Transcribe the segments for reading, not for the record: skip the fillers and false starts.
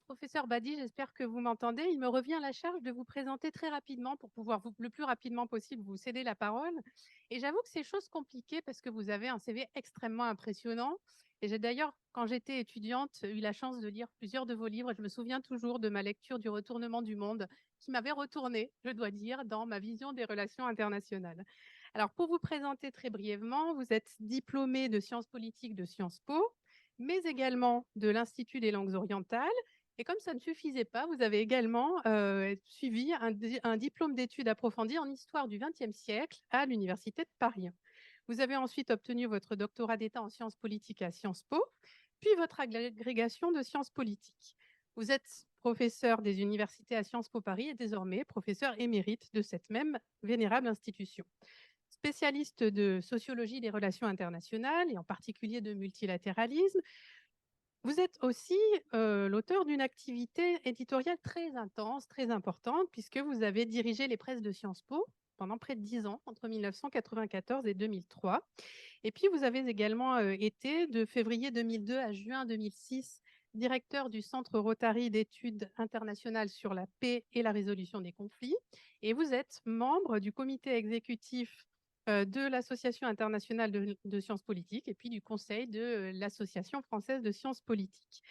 Professeur Badi, j'espère que vous m'entendez. Il me revient à la charge de vous présenter très rapidement pour pouvoir le plus rapidement possible vous céder la parole. Et j'avoue que c'est chose compliquée parce que vous avez un CV extrêmement impressionnant. Et j'ai d'ailleurs, quand j'étais étudiante, eu la chance de lire plusieurs de vos livres. Je me souviens toujours de ma lecture du Retournement du monde qui m'avait retourné, je dois dire, dans ma vision des relations internationales. Alors, pour vous présenter très brièvement, vous êtes diplômé de sciences politiques de Sciences Po, mais également de l'Institut des langues orientales. Et comme ça ne suffisait pas, vous avez également suivi un diplôme d'études approfondies en histoire du XXe siècle à l'Université de Paris. Vous avez ensuite obtenu votre doctorat d'État en sciences politiques à Sciences Po, puis votre agrégation de sciences politiques. Vous êtes professeur des universités à Sciences Po Paris et désormais professeur émérite de cette même vénérable institution. Spécialiste de sociologie des relations internationales et en particulier de multilatéralisme, vous êtes aussi l'auteur d'une activité éditoriale très intense, très importante, puisque vous avez dirigé les presses de Sciences Po pendant près de 10 ans, entre 1994 et 2003. Et puis, vous avez également été, de février 2002 à juin 2006, directeur du Centre Rotary d'études internationales sur la paix et la résolution des conflits. Et vous êtes membre du comité exécutif de l'Association internationale de sciences politiques et puis du conseil de l'Association française de sciences politiques.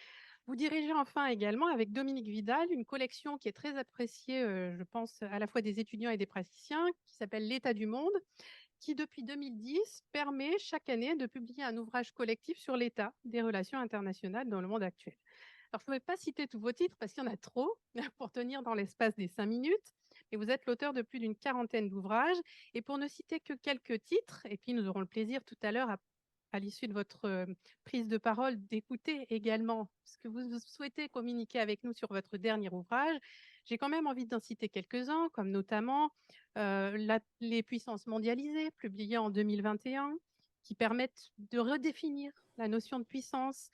Vous dirigez enfin également avec Dominique Vidal une collection qui est très appréciée, je pense, à la fois des étudiants et des praticiens, qui s'appelle L'État du monde, qui depuis 2010 permet chaque année de publier un ouvrage collectif sur l'état des relations internationales dans le monde actuel. Alors, je ne pouvais pas citer tous vos titres parce qu'il y en a trop pour tenir dans l'espace des 5 minutes, mais vous êtes l'auteur de plus d'une quarantaine d'ouvrages. Et pour ne citer que quelques titres, et puis nous aurons le plaisir tout à l'heure, à l'issue de votre prise de parole, d'écouter également ce que vous souhaitez communiquer avec nous sur votre dernier ouvrage, j'ai quand même envie d'en citer quelques-uns, comme notamment les puissances mondialisées, publiées en 2021, qui permettent de redéfinir la notion de puissance.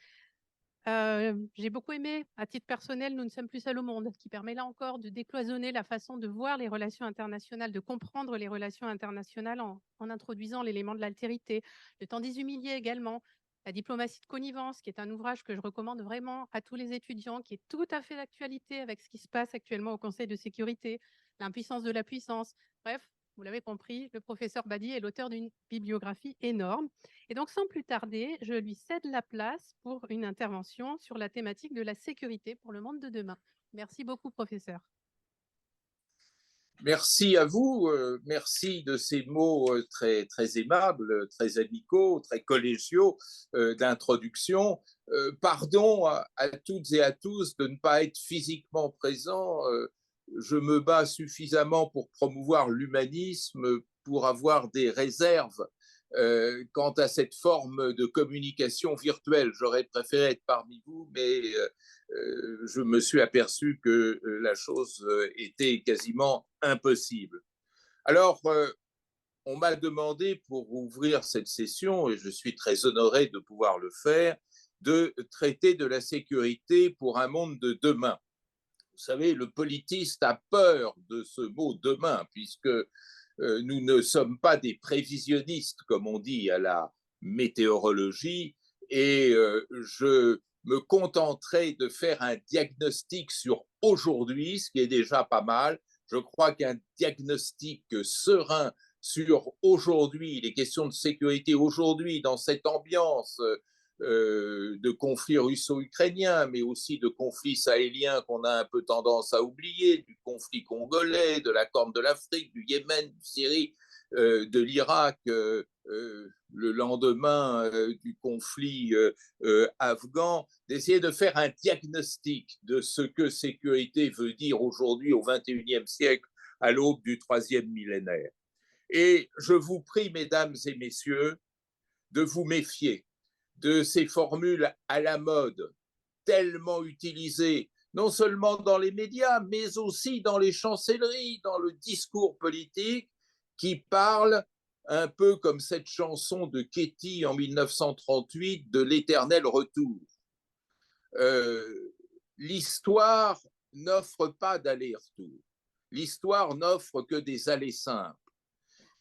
J'ai beaucoup aimé, à titre personnel, Nous ne sommes plus seuls au monde, qui permet là encore de décloisonner la façon de voir les relations internationales, de comprendre les relations internationales en introduisant l'élément de l'altérité. Le temps des humiliés également. La diplomatie de connivence, qui est un ouvrage que je recommande vraiment à tous les étudiants, qui est tout à fait d'actualité avec ce qui se passe actuellement au Conseil de sécurité. L'impuissance de la puissance. Bref, vous l'avez compris, le professeur Badi est l'auteur d'une bibliographie énorme. Et donc, sans plus tarder, je lui cède la place pour une intervention sur la thématique de la sécurité pour le monde de demain. Merci beaucoup, professeur. Merci à vous, merci de ces mots très, très aimables, très amicaux, très collégiaux d'introduction. Pardon à toutes et à tous de ne pas être physiquement présent. Je me bats suffisamment pour promouvoir l'humanisme, pour avoir des réserves quant à cette forme de communication virtuelle. J'aurais préféré être parmi vous, mais je me suis aperçu que la chose était quasiment impossible. Alors, on m'a demandé pour ouvrir cette session, et je suis très honoré de pouvoir le faire, de traiter de la sécurité pour un monde de demain. Vous savez, le politiste a peur de ce mot demain, puisque nous ne sommes pas des prévisionnistes, comme on dit à la météorologie, et je me contenterai de faire un diagnostic sur aujourd'hui, ce qui est déjà pas mal. Je crois qu'un diagnostic serein sur aujourd'hui, les questions de sécurité aujourd'hui, dans cette ambiance de conflits russo-ukrainiens, mais aussi de conflits sahéliens qu'on a un peu tendance à oublier, du conflit congolais, de la Corne de l'Afrique, du Yémen, du Syrie, de l'Irak, le lendemain du conflit afghan, d'essayer de faire un diagnostic de ce que sécurité veut dire aujourd'hui au XXIe siècle, à l'aube du troisième millénaire. Et je vous prie, mesdames et messieurs, de vous méfier de ces formules à la mode, tellement utilisées, non seulement dans les médias, mais aussi dans les chancelleries, dans le discours politique, qui parlent un peu comme cette chanson de Ketty en 1938 de l'éternel retour. L'histoire n'offre pas d'aller-retour. L'histoire n'offre que des allers simples.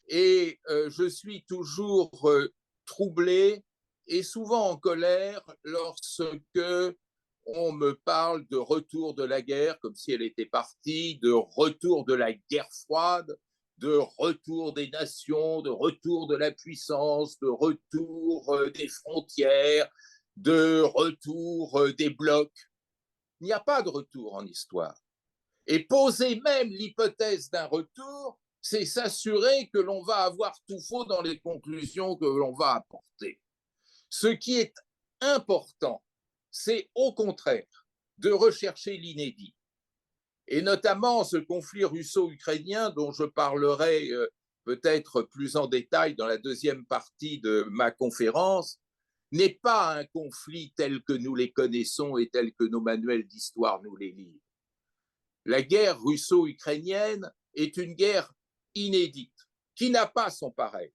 Et je suis toujours troublé et souvent en colère lorsque on me parle de retour de la guerre comme si elle était partie, de retour de la guerre froide, de retour des nations, de retour de la puissance, de retour des frontières, de retour des blocs. Il n'y a pas de retour en histoire. Et poser même l'hypothèse d'un retour, c'est s'assurer que l'on va avoir tout faux dans les conclusions que l'on va apporter. Ce qui est important, c'est au contraire de rechercher l'inédit. Et notamment ce conflit russo-ukrainien dont je parlerai peut-être plus en détail dans la deuxième partie de ma conférence, n'est pas un conflit tel que nous les connaissons et tel que nos manuels d'histoire nous les livrent. La guerre russo-ukrainienne est une guerre inédite, qui n'a pas son pareil.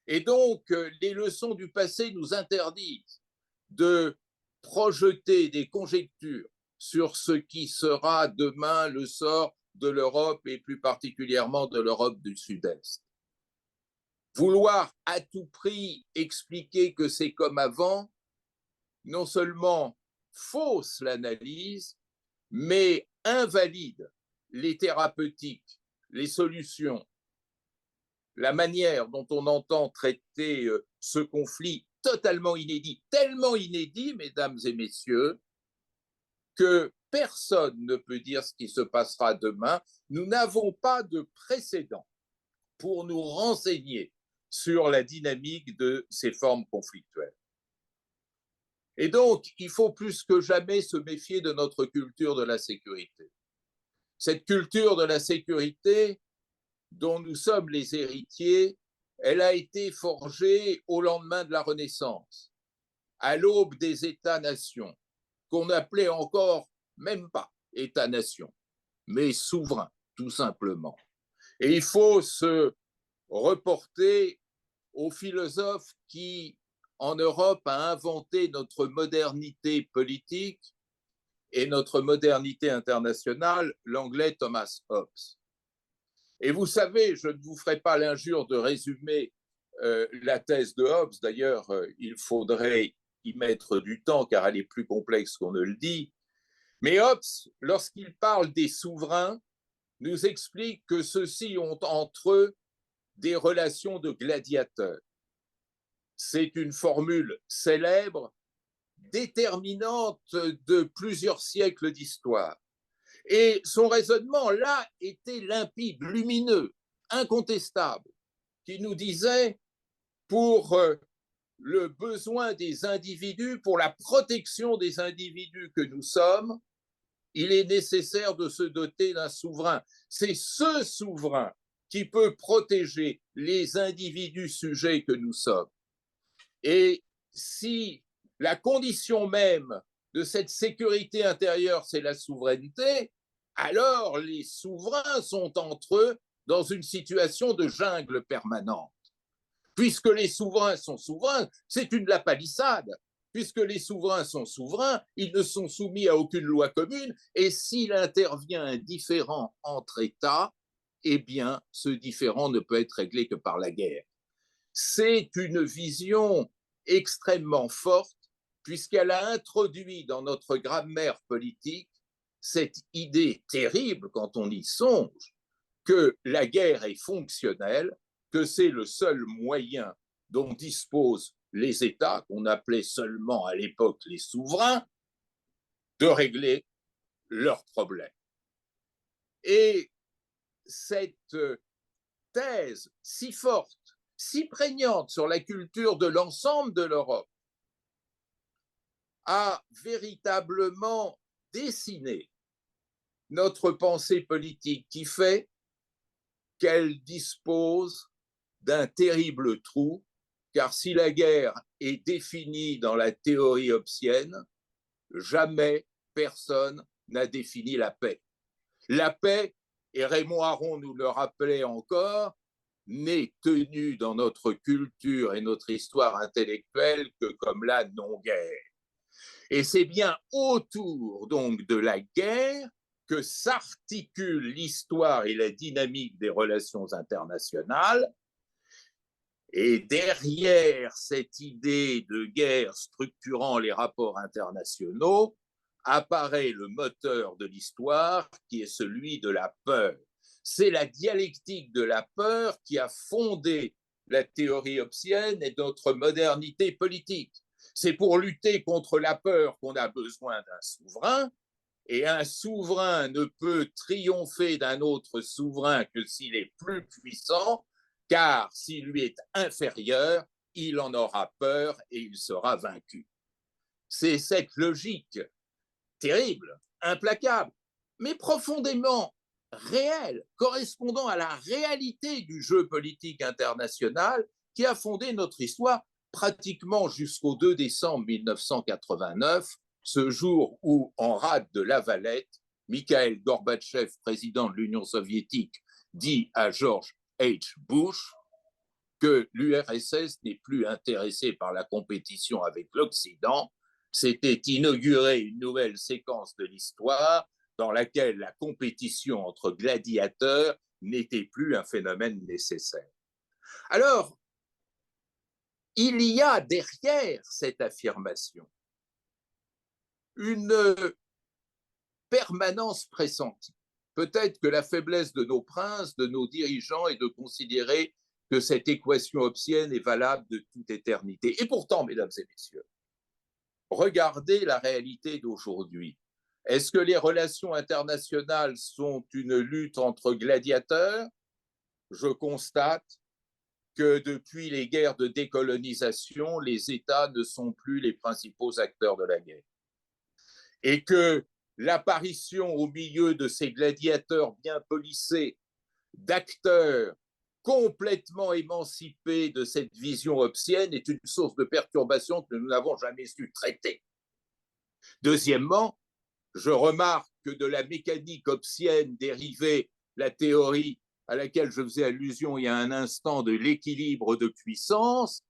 Et donc, les leçons du passé nous interdisent de projeter des conjectures sur ce qui sera demain le sort de l'Europe et plus particulièrement de l'Europe du Sud-Est. Vouloir à tout prix expliquer que c'est comme avant, non seulement fausse l'analyse, mais invalide les thérapeutiques, les solutions, la manière dont on entend traiter ce conflit totalement inédit, tellement inédit, mesdames et messieurs, que personne ne peut dire ce qui se passera demain. Nous n'avons pas de précédent pour nous renseigner sur la dynamique de ces formes conflictuelles. Et donc, il faut plus que jamais se méfier de notre culture de la sécurité. Cette culture de la sécurité dont nous sommes les héritiers, elle a été forgée au lendemain de la Renaissance, à l'aube des États-nations, qu'on n'appelait encore même pas États-nations, mais souverains, tout simplement. Et il faut se reporter aux philosophes qui, en Europe, a inventé notre modernité politique et notre modernité internationale, l'anglais Thomas Hobbes. Et vous savez, je ne vous ferai pas l'injure de résumer la thèse de Hobbes. D'ailleurs, il faudrait y mettre du temps car elle est plus complexe qu'on ne le dit. Mais Hobbes, lorsqu'il parle des souverains, nous explique que ceux-ci ont entre eux des relations de gladiateurs. C'est une formule célèbre, déterminante de plusieurs siècles d'histoire. Et son raisonnement, là, était limpide, lumineux, incontestable, qui nous disait, pour le besoin des individus, pour la protection des individus que nous sommes, il est nécessaire de se doter d'un souverain. C'est ce souverain qui peut protéger les individus sujets que nous sommes. Et si la condition même de cette sécurité intérieure, c'est la souveraineté, alors les souverains sont entre eux dans une situation de jungle permanente. Puisque les souverains sont souverains, c'est une lapalissade. Puisque les souverains sont souverains, ils ne sont soumis à aucune loi commune, et s'il intervient un différend entre États, eh bien, ce différend ne peut être réglé que par la guerre. C'est une vision extrêmement forte, puisqu'elle a introduit dans notre grammaire politique cette idée terrible, quand on y songe, que la guerre est fonctionnelle, que c'est le seul moyen dont disposent les États, qu'on appelait seulement à l'époque les souverains, de régler leurs problèmes. Et cette thèse si forte, si prégnante sur la culture de l'ensemble de l'Europe, a véritablement dessiné notre pensée politique qui fait qu'elle dispose d'un terrible trou, car si la guerre est définie dans la théorie hobbesienne, jamais personne n'a défini la paix. La paix, et Raymond Aron nous le rappelait encore, n'est tenue dans notre culture et notre histoire intellectuelle que comme la non-guerre. Et c'est bien autour donc de la guerre que s'articule l'histoire et la dynamique des relations internationales. Et derrière cette idée de guerre structurant les rapports internationaux, apparaît le moteur de l'histoire qui est celui de la peur. C'est la dialectique de la peur qui a fondé la théorie hobbesienne et notre modernité politique. C'est pour lutter contre la peur qu'on a besoin d'un souverain, et un souverain ne peut triompher d'un autre souverain que s'il est plus puissant, car s'il lui est inférieur, il en aura peur et il sera vaincu. C'est cette logique terrible, implacable, mais profondément réelle, correspondant à la réalité du jeu politique international qui a fondé notre histoire pratiquement jusqu'au 2 décembre 1989, ce jour où, en rade de La Valette, Mikhail Gorbatchev, président de l'Union soviétique, dit à George H. Bush que l'URSS n'est plus intéressée par la compétition avec l'Occident. C'était inaugurer une nouvelle séquence de l'histoire dans laquelle la compétition entre gladiateurs n'était plus un phénomène nécessaire. Alors, il y a derrière cette affirmation une permanence pressentie. Peut-être que la faiblesse de nos princes, de nos dirigeants, est de considérer que cette équation hobbesienne est valable de toute éternité. Et pourtant, mesdames et messieurs, regardez la réalité d'aujourd'hui. Est-ce que les relations internationales sont une lutte entre gladiateurs? Je constate que depuis les guerres de décolonisation, les États ne sont plus les principaux acteurs de la guerre. Et que l'apparition au milieu de ces gladiateurs bien policés, d'acteurs complètement émancipés de cette vision hobbesienne est une source de perturbation que nous n'avons jamais su traiter. Deuxièmement, je remarque que de la mécanique hobbesienne dérivait la théorie à laquelle je faisais allusion il y a un instant de l'équilibre de puissance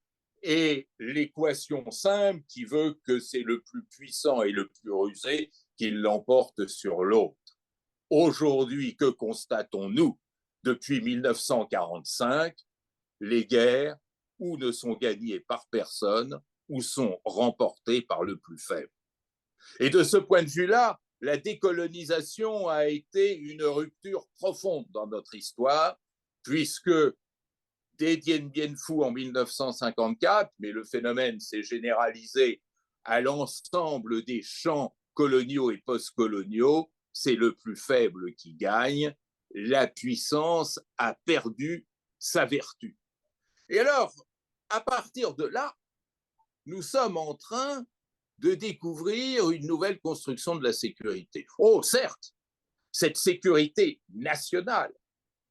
et l'équation simple qui veut que c'est le plus puissant et le plus rusé qui l'emporte sur l'autre. Aujourd'hui, que constatons-nous? Depuis 1945, les guerres ou ne sont gagnées par personne ou sont remportées par le plus faible. Et de ce point de vue-là, la décolonisation a été une rupture profonde dans notre histoire, puisque dès Dien Bien Phu en 1954, mais le phénomène s'est généralisé à l'ensemble des champs coloniaux et postcoloniaux, c'est le plus faible qui gagne. La puissance a perdu sa vertu. Et alors, à partir de là, nous sommes en train de découvrir une nouvelle construction de la sécurité. Oh, certes, cette sécurité nationale,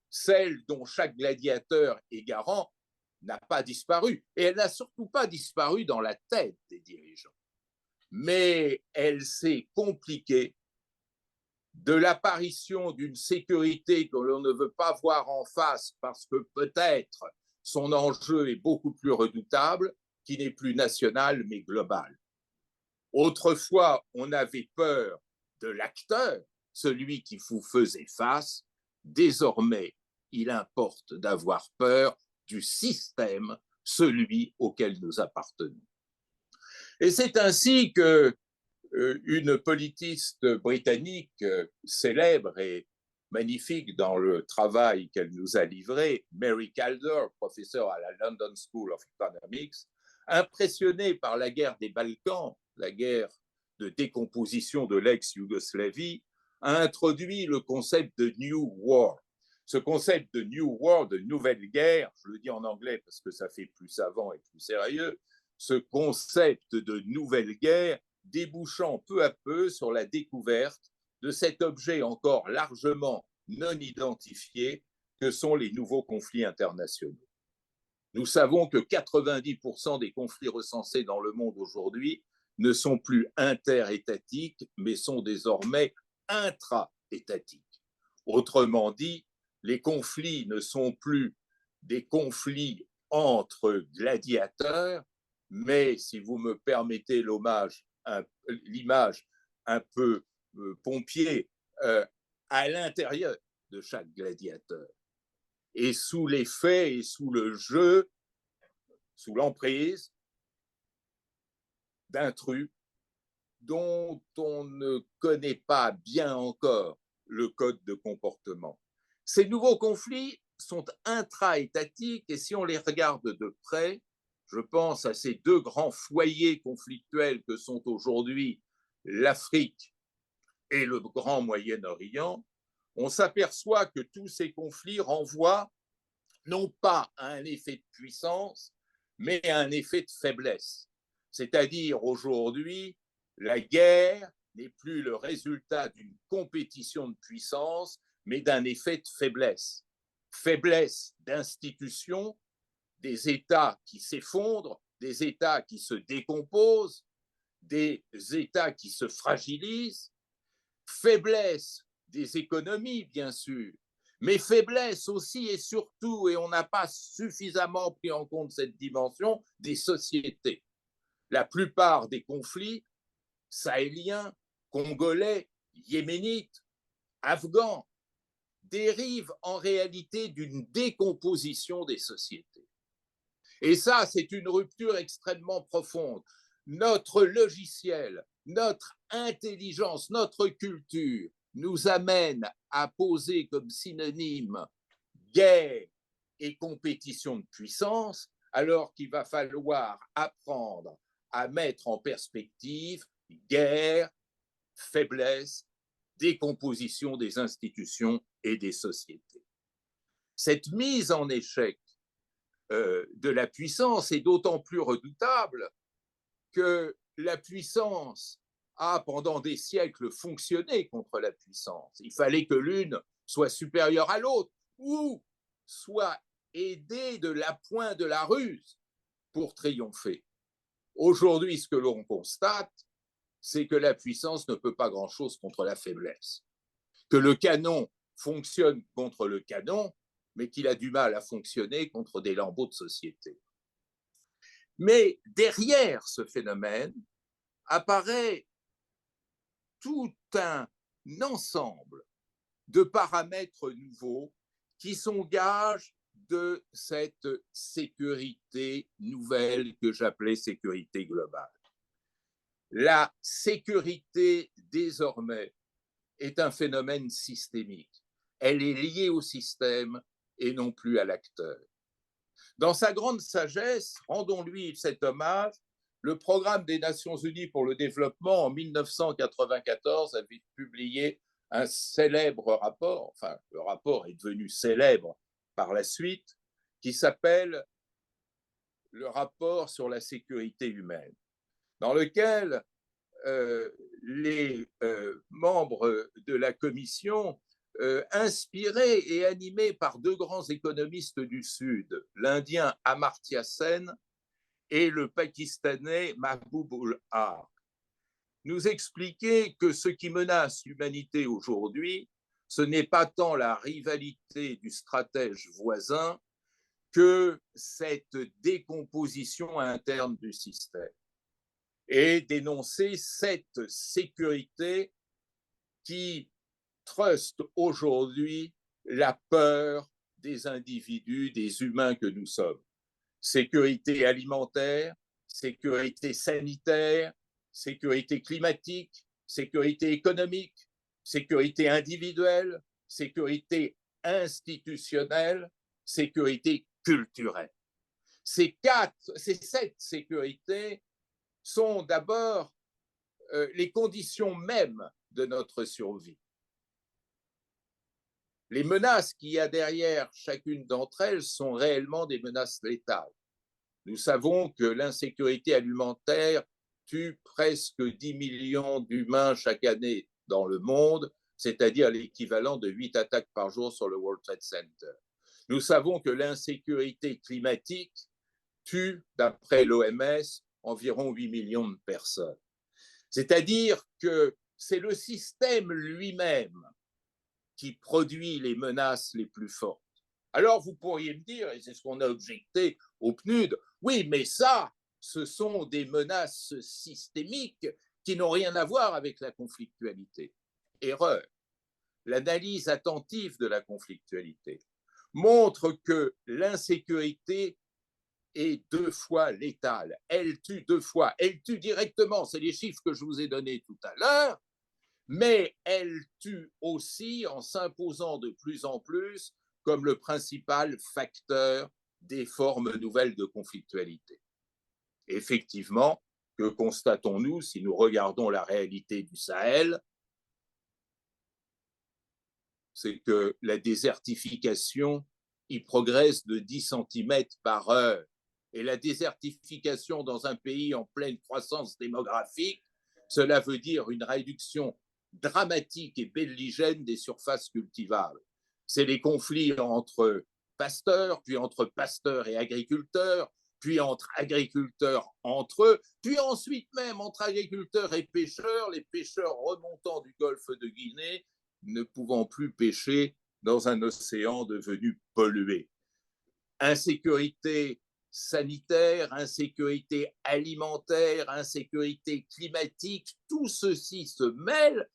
celle dont chaque gladiateur est garant, n'a pas disparu. Et elle n'a surtout pas disparu dans la tête des dirigeants. Mais elle s'est compliquée de l'apparition d'une sécurité que l'on ne veut pas voir en face parce que peut-être son enjeu est beaucoup plus redoutable, qui n'est plus national mais global. Autrefois, on avait peur de l'acteur, celui qui vous faisait face. Désormais, il importe d'avoir peur du système, celui auquel nous appartenons. Et c'est ainsi que une politiste britannique célèbre et magnifique dans le travail qu'elle nous a livré, Mary Kaldor, professeure à la London School of Economics, impressionnée par la guerre des Balkans, la guerre de décomposition de l'ex-Yougoslavie, a introduit le concept de New War. Ce concept de New War, de nouvelle guerre, je le dis en anglais parce que ça fait plus savant et plus sérieux, ce concept de nouvelle guerre débouchant peu à peu sur la découverte de cet objet encore largement non identifié que sont les nouveaux conflits internationaux. Nous savons que 90% des conflits recensés dans le monde aujourd'hui ne sont plus interétatiques, mais sont désormais intra-étatiques. Autrement dit, les conflits ne sont plus des conflits entre gladiateurs, mais, si vous me permettez l'image un peu pompier, à l'intérieur de chaque gladiateur. Et sous l'effet et sous le jeu, sous l'emprise d'intrus, dont on ne connaît pas bien encore le code de comportement. Ces nouveaux conflits sont intra-étatiques et si on les regarde de près, je pense à ces deux grands foyers conflictuels que sont aujourd'hui l'Afrique et le Grand Moyen-Orient, on s'aperçoit que tous ces conflits renvoient non pas à un effet de puissance, mais à un effet de faiblesse. C'est-à-dire aujourd'hui, la guerre n'est plus le résultat d'une compétition de puissance, mais d'un effet de faiblesse. Faiblesse d'institutions, des États qui s'effondrent, des États qui se décomposent, des États qui se fragilisent, faiblesse des économies, bien sûr, mais faiblesse aussi et surtout, et on n'a pas suffisamment pris en compte cette dimension, des sociétés. La plupart des conflits sahéliens, congolais, yéménites, afghans, dérivent en réalité d'une décomposition des sociétés. Et ça, c'est une rupture extrêmement profonde. Notre logiciel, notre intelligence, notre culture nous amène à poser comme synonyme guerre et compétition de puissance, alors qu'il va falloir apprendre à mettre en perspective guerre, faiblesse, décomposition des institutions et des sociétés. Cette mise en échec de la puissance est d'autant plus redoutable que la puissance a pendant des siècles fonctionné contre la puissance. Il fallait que l'une soit supérieure à l'autre ou soit aidée de l'appoint de la ruse pour triompher. Aujourd'hui, ce que l'on constate, c'est que la puissance ne peut pas grand-chose contre la faiblesse, que le canon fonctionne contre le canon, mais qu'il a du mal à fonctionner contre des lambeaux de société. Mais derrière ce phénomène apparaît tout un ensemble de paramètres nouveaux qui sont gages de cette sécurité nouvelle que j'appelais sécurité globale. La sécurité, désormais, est un phénomène systémique. Elle est liée au système et non plus à l'acteur. Dans sa grande sagesse, rendons-lui cet hommage, le Programme des Nations Unies pour le développement en 1994 avait publié un célèbre rapport, enfin le rapport est devenu célèbre par la suite, qui s'appelle le rapport sur la sécurité humaine, dans lequel les membres de la commission, inspirés et animés par deux grands économistes du Sud, l'Indien Amartya Sen et le Pakistanais Mahboub-ul-Har, nous expliquaient que ce qui menace l'humanité aujourd'hui, ce n'est pas tant la rivalité du stratège voisin que cette décomposition interne du système, et dénoncer cette sécurité qui truste aujourd'hui la peur des individus, des humains que nous sommes. Sécurité alimentaire, sécurité sanitaire, sécurité climatique, sécurité économique, sécurité individuelle, sécurité institutionnelle, sécurité culturelle. Ces sept sécurités sont d'abord les conditions mêmes de notre survie. Les menaces qu'il y a derrière chacune d'entre elles sont réellement des menaces létales. Nous savons que l'insécurité alimentaire tue presque 10 millions d'humains chaque année dans le monde, c'est-à-dire l'équivalent de 8 attaques par jour sur le World Trade Center. Nous savons que l'insécurité climatique tue, d'après l'OMS, environ 8 millions de personnes. C'est-à-dire que c'est le système lui-même qui produit les menaces les plus fortes. Alors vous pourriez me dire, et c'est ce qu'on a objecté au PNUD, oui, mais ça, ce sont des menaces systémiques qui n'ont rien à voir avec la conflictualité. Erreur. L'analyse attentive de la conflictualité montre que l'insécurité est 2 fois létale. Elle tue 2 fois. Elle tue directement, c'est les chiffres que je vous ai donnés tout à l'heure, mais elle tue aussi en s'imposant de plus en plus comme le principal facteur des formes nouvelles de conflictualité. Effectivement, que constatons-nous si nous regardons la réalité du Sahel? C'est que la désertification y progresse de 10 centimètres par heure. Et la désertification dans un pays en pleine croissance démographique, cela veut dire une réduction dramatique et belligène des surfaces cultivables. C'est les conflits entre pasteurs, puis entre pasteurs et agriculteurs, puis entre agriculteurs entre eux, puis ensuite même entre agriculteurs et pêcheurs, les pêcheurs remontant du golfe de Guinée ne pouvant plus pêcher dans un océan devenu pollué. Insécurité sanitaire, insécurité alimentaire, insécurité climatique, tout ceci se mêle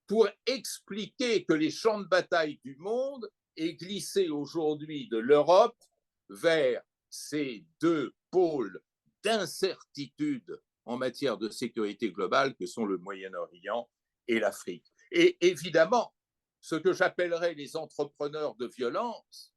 pour expliquer que les champs de bataille du monde aient glissé aujourd'hui de l'Europe vers ces 2 pôles d'incertitude en matière de sécurité globale que sont le Moyen-Orient et l'Afrique. Et évidemment, ce que j'appellerais les entrepreneurs de violence,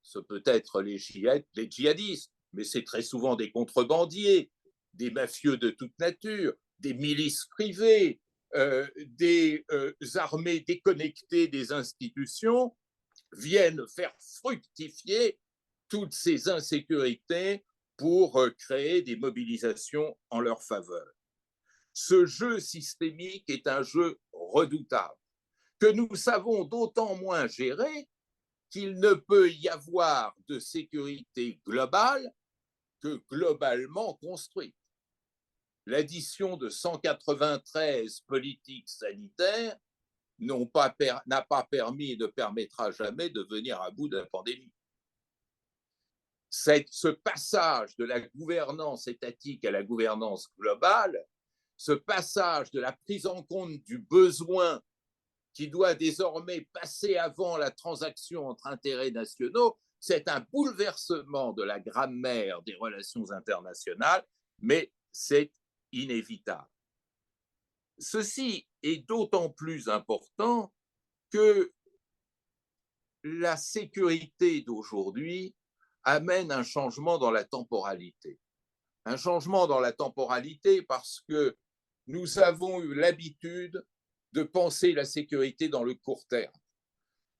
ce peut être les djihadistes, mais c'est très souvent des contrebandiers, des mafieux de toute nature, des milices privées, des armées déconnectées des institutions, viennent faire fructifier toutes ces insécurités pour créer des mobilisations en leur faveur. Ce jeu systémique est un jeu redoutable, que nous savons d'autant moins gérer qu'il ne peut y avoir de sécurité globale que globalement construite. L'addition de 193 politiques sanitaires n'a pas permis et ne permettra jamais de venir à bout de la pandémie. Ce passage de la gouvernance étatique à la gouvernance globale, ce passage de la prise en compte du besoin qui doit désormais passer avant la transaction entre intérêts nationaux, c'est un bouleversement de la grammaire des relations internationales, mais c'est inévitable. Ceci est d'autant plus important que la sécurité d'aujourd'hui amène un changement dans la temporalité. Un changement dans la temporalité parce que nous avons eu l'habitude de penser la sécurité dans le court terme.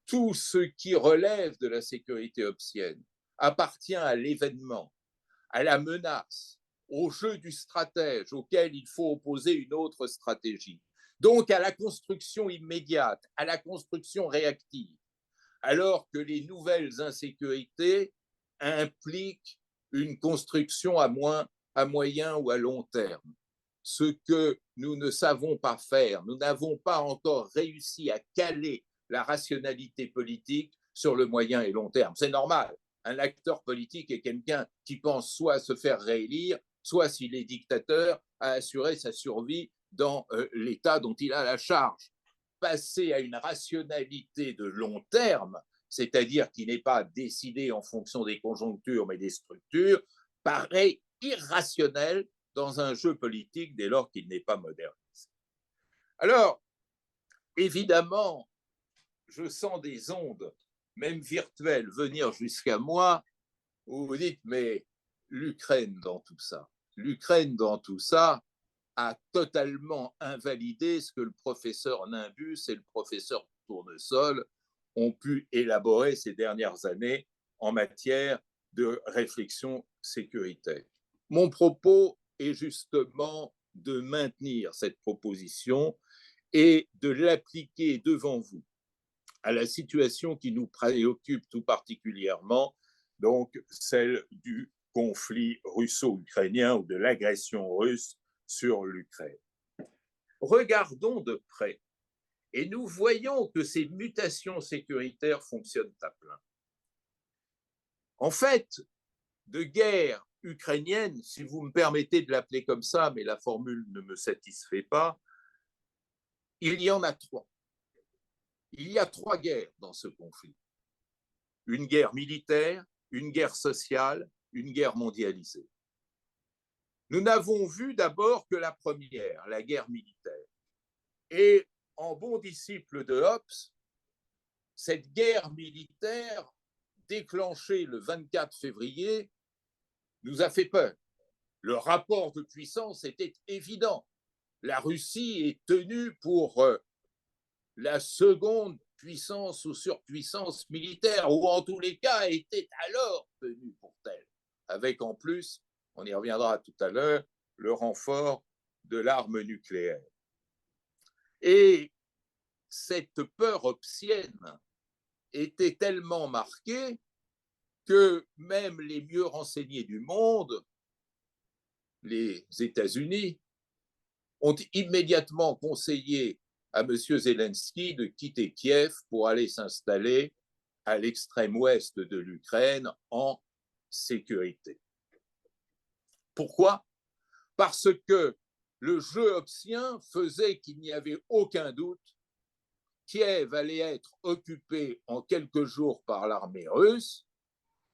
Tout ce qui relève de la sécurité obsienne appartient à l'événement, à la menace, au jeu du stratège auquel il faut opposer une autre stratégie. Donc à la construction immédiate, à la construction réactive, alors que les nouvelles insécurités impliquent une construction à moyen ou à long terme. Ce que nous ne savons pas faire, nous n'avons pas encore réussi à caler la rationalité politique sur le moyen et long terme. C'est normal. Un acteur politique est quelqu'un qui pense soit à se faire réélire, soit, s'il est dictateur, à assurer sa survie dans l'État dont il a la charge. Passer à une rationalité de long terme, c'est-à-dire qui n'est pas décidée en fonction des conjonctures mais des structures, paraît irrationnel dans un jeu politique dès lors qu'il n'est pas modernisé. Alors, évidemment, je sens des ondes, même virtuelles, venir jusqu'à moi, où vous dites, mais l'Ukraine dans tout ça a totalement invalidé ce que le professeur Nimbus et le professeur Tournesol ont pu élaborer ces dernières années en matière de réflexion sécuritaire. Mon propos est justement de maintenir cette proposition et de l'appliquer devant vous à la situation qui nous préoccupe tout particulièrement, donc celle du conflit russo-ukrainien ou de l'agression russe sur l'Ukraine. Regardons de près et nous voyons que ces mutations sécuritaires fonctionnent à plein. En fait, de guerre ukrainienne, si vous me permettez de l'appeler comme ça, mais la formule ne me satisfait pas, il y en a 3. Il y a 3 guerres dans ce conflit. une guerre militaire, une guerre sociale, une guerre mondialisée. Nous n'avons vu d'abord que la première, la guerre militaire. Et en bon disciple de Hobbes, cette guerre militaire déclenchée le 24 février nous a fait peur. Le rapport de puissance était évident. La Russie est tenue pour la seconde puissance ou surpuissance militaire, ou en tous les cas était alors tenue pour telle, avec en plus, on y reviendra tout à l'heure, le renfort de l'arme nucléaire. Et cette peur hobbesienne était tellement marquée que même les mieux renseignés du monde, les États-Unis, ont immédiatement conseillé à M. Zelensky de quitter Kiev pour aller s'installer à l'extrême ouest de l'Ukraine en sécurité. Pourquoi? Parce que le jeu hobbesien faisait qu'il n'y avait aucun doute, Kiev allait être occupé en quelques jours par l'armée russe,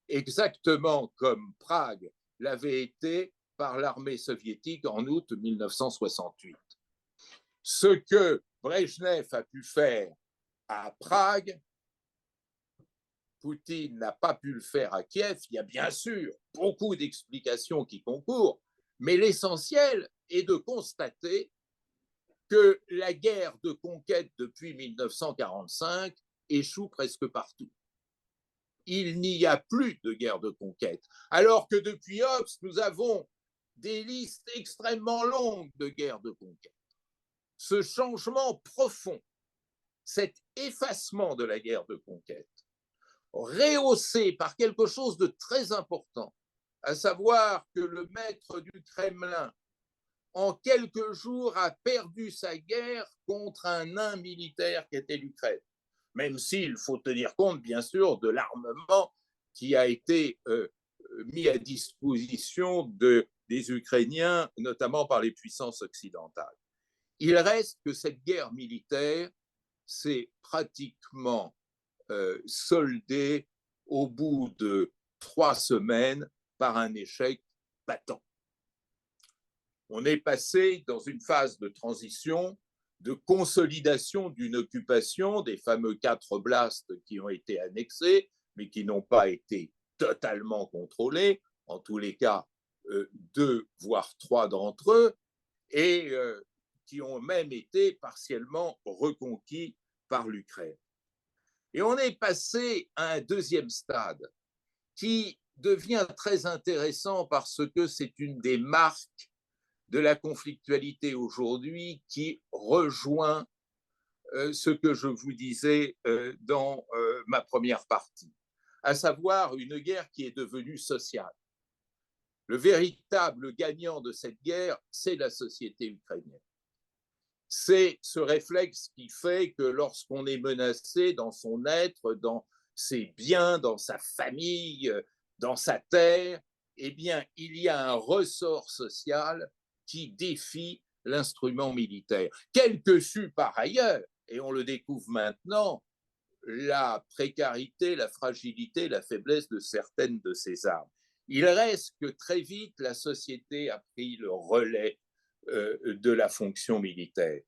exactement comme Prague l'avait été par l'armée soviétique en août 1968. Ce que Brejnev a pu faire à Prague, Poutine n'a pas pu le faire à Kiev. Il y a bien sûr beaucoup d'explications qui concourent, mais l'essentiel est de constater que la guerre de conquête depuis 1945 échoue presque partout. Il n'y a plus de guerre de conquête, alors que depuis Hobbes, nous avons des listes extrêmement longues de guerres de conquête. Ce changement profond, cet effacement de la guerre de conquête, rehaussé par quelque chose de très important, à savoir que le maître du Kremlin, en quelques jours, a perdu sa guerre contre un nain militaire qui était l'Ukraine, même s'il faut tenir compte, bien sûr, de l'armement qui a été mis à disposition des Ukrainiens, notamment par les puissances occidentales. Il reste que cette guerre militaire s'est pratiquement soldée au bout de 3 semaines par un échec patent. On est passé dans une phase de transition, de consolidation d'une occupation, des fameux 4 oblasts qui ont été annexés, mais qui n'ont pas été totalement contrôlés, en tous les cas 2 voire 3 d'entre eux, et qui ont même été partiellement reconquis par l'Ukraine. Et on est passé à un deuxième stade qui devient très intéressant parce que c'est une des marques de la conflictualité aujourd'hui qui rejoint ce que je vous disais dans ma première partie, à savoir une guerre qui est devenue sociale. Le véritable gagnant de cette guerre, c'est la société ukrainienne. C'est ce réflexe qui fait que lorsqu'on est menacé dans son être, dans ses biens, dans sa famille, dans sa terre, eh bien, il y a un ressort social qui défie l'instrument militaire. Quelle que fût par ailleurs, et on le découvre maintenant, la précarité, la fragilité, la faiblesse de certaines de ces armes. Il reste que très vite, la société a pris le relais de la fonction militaire.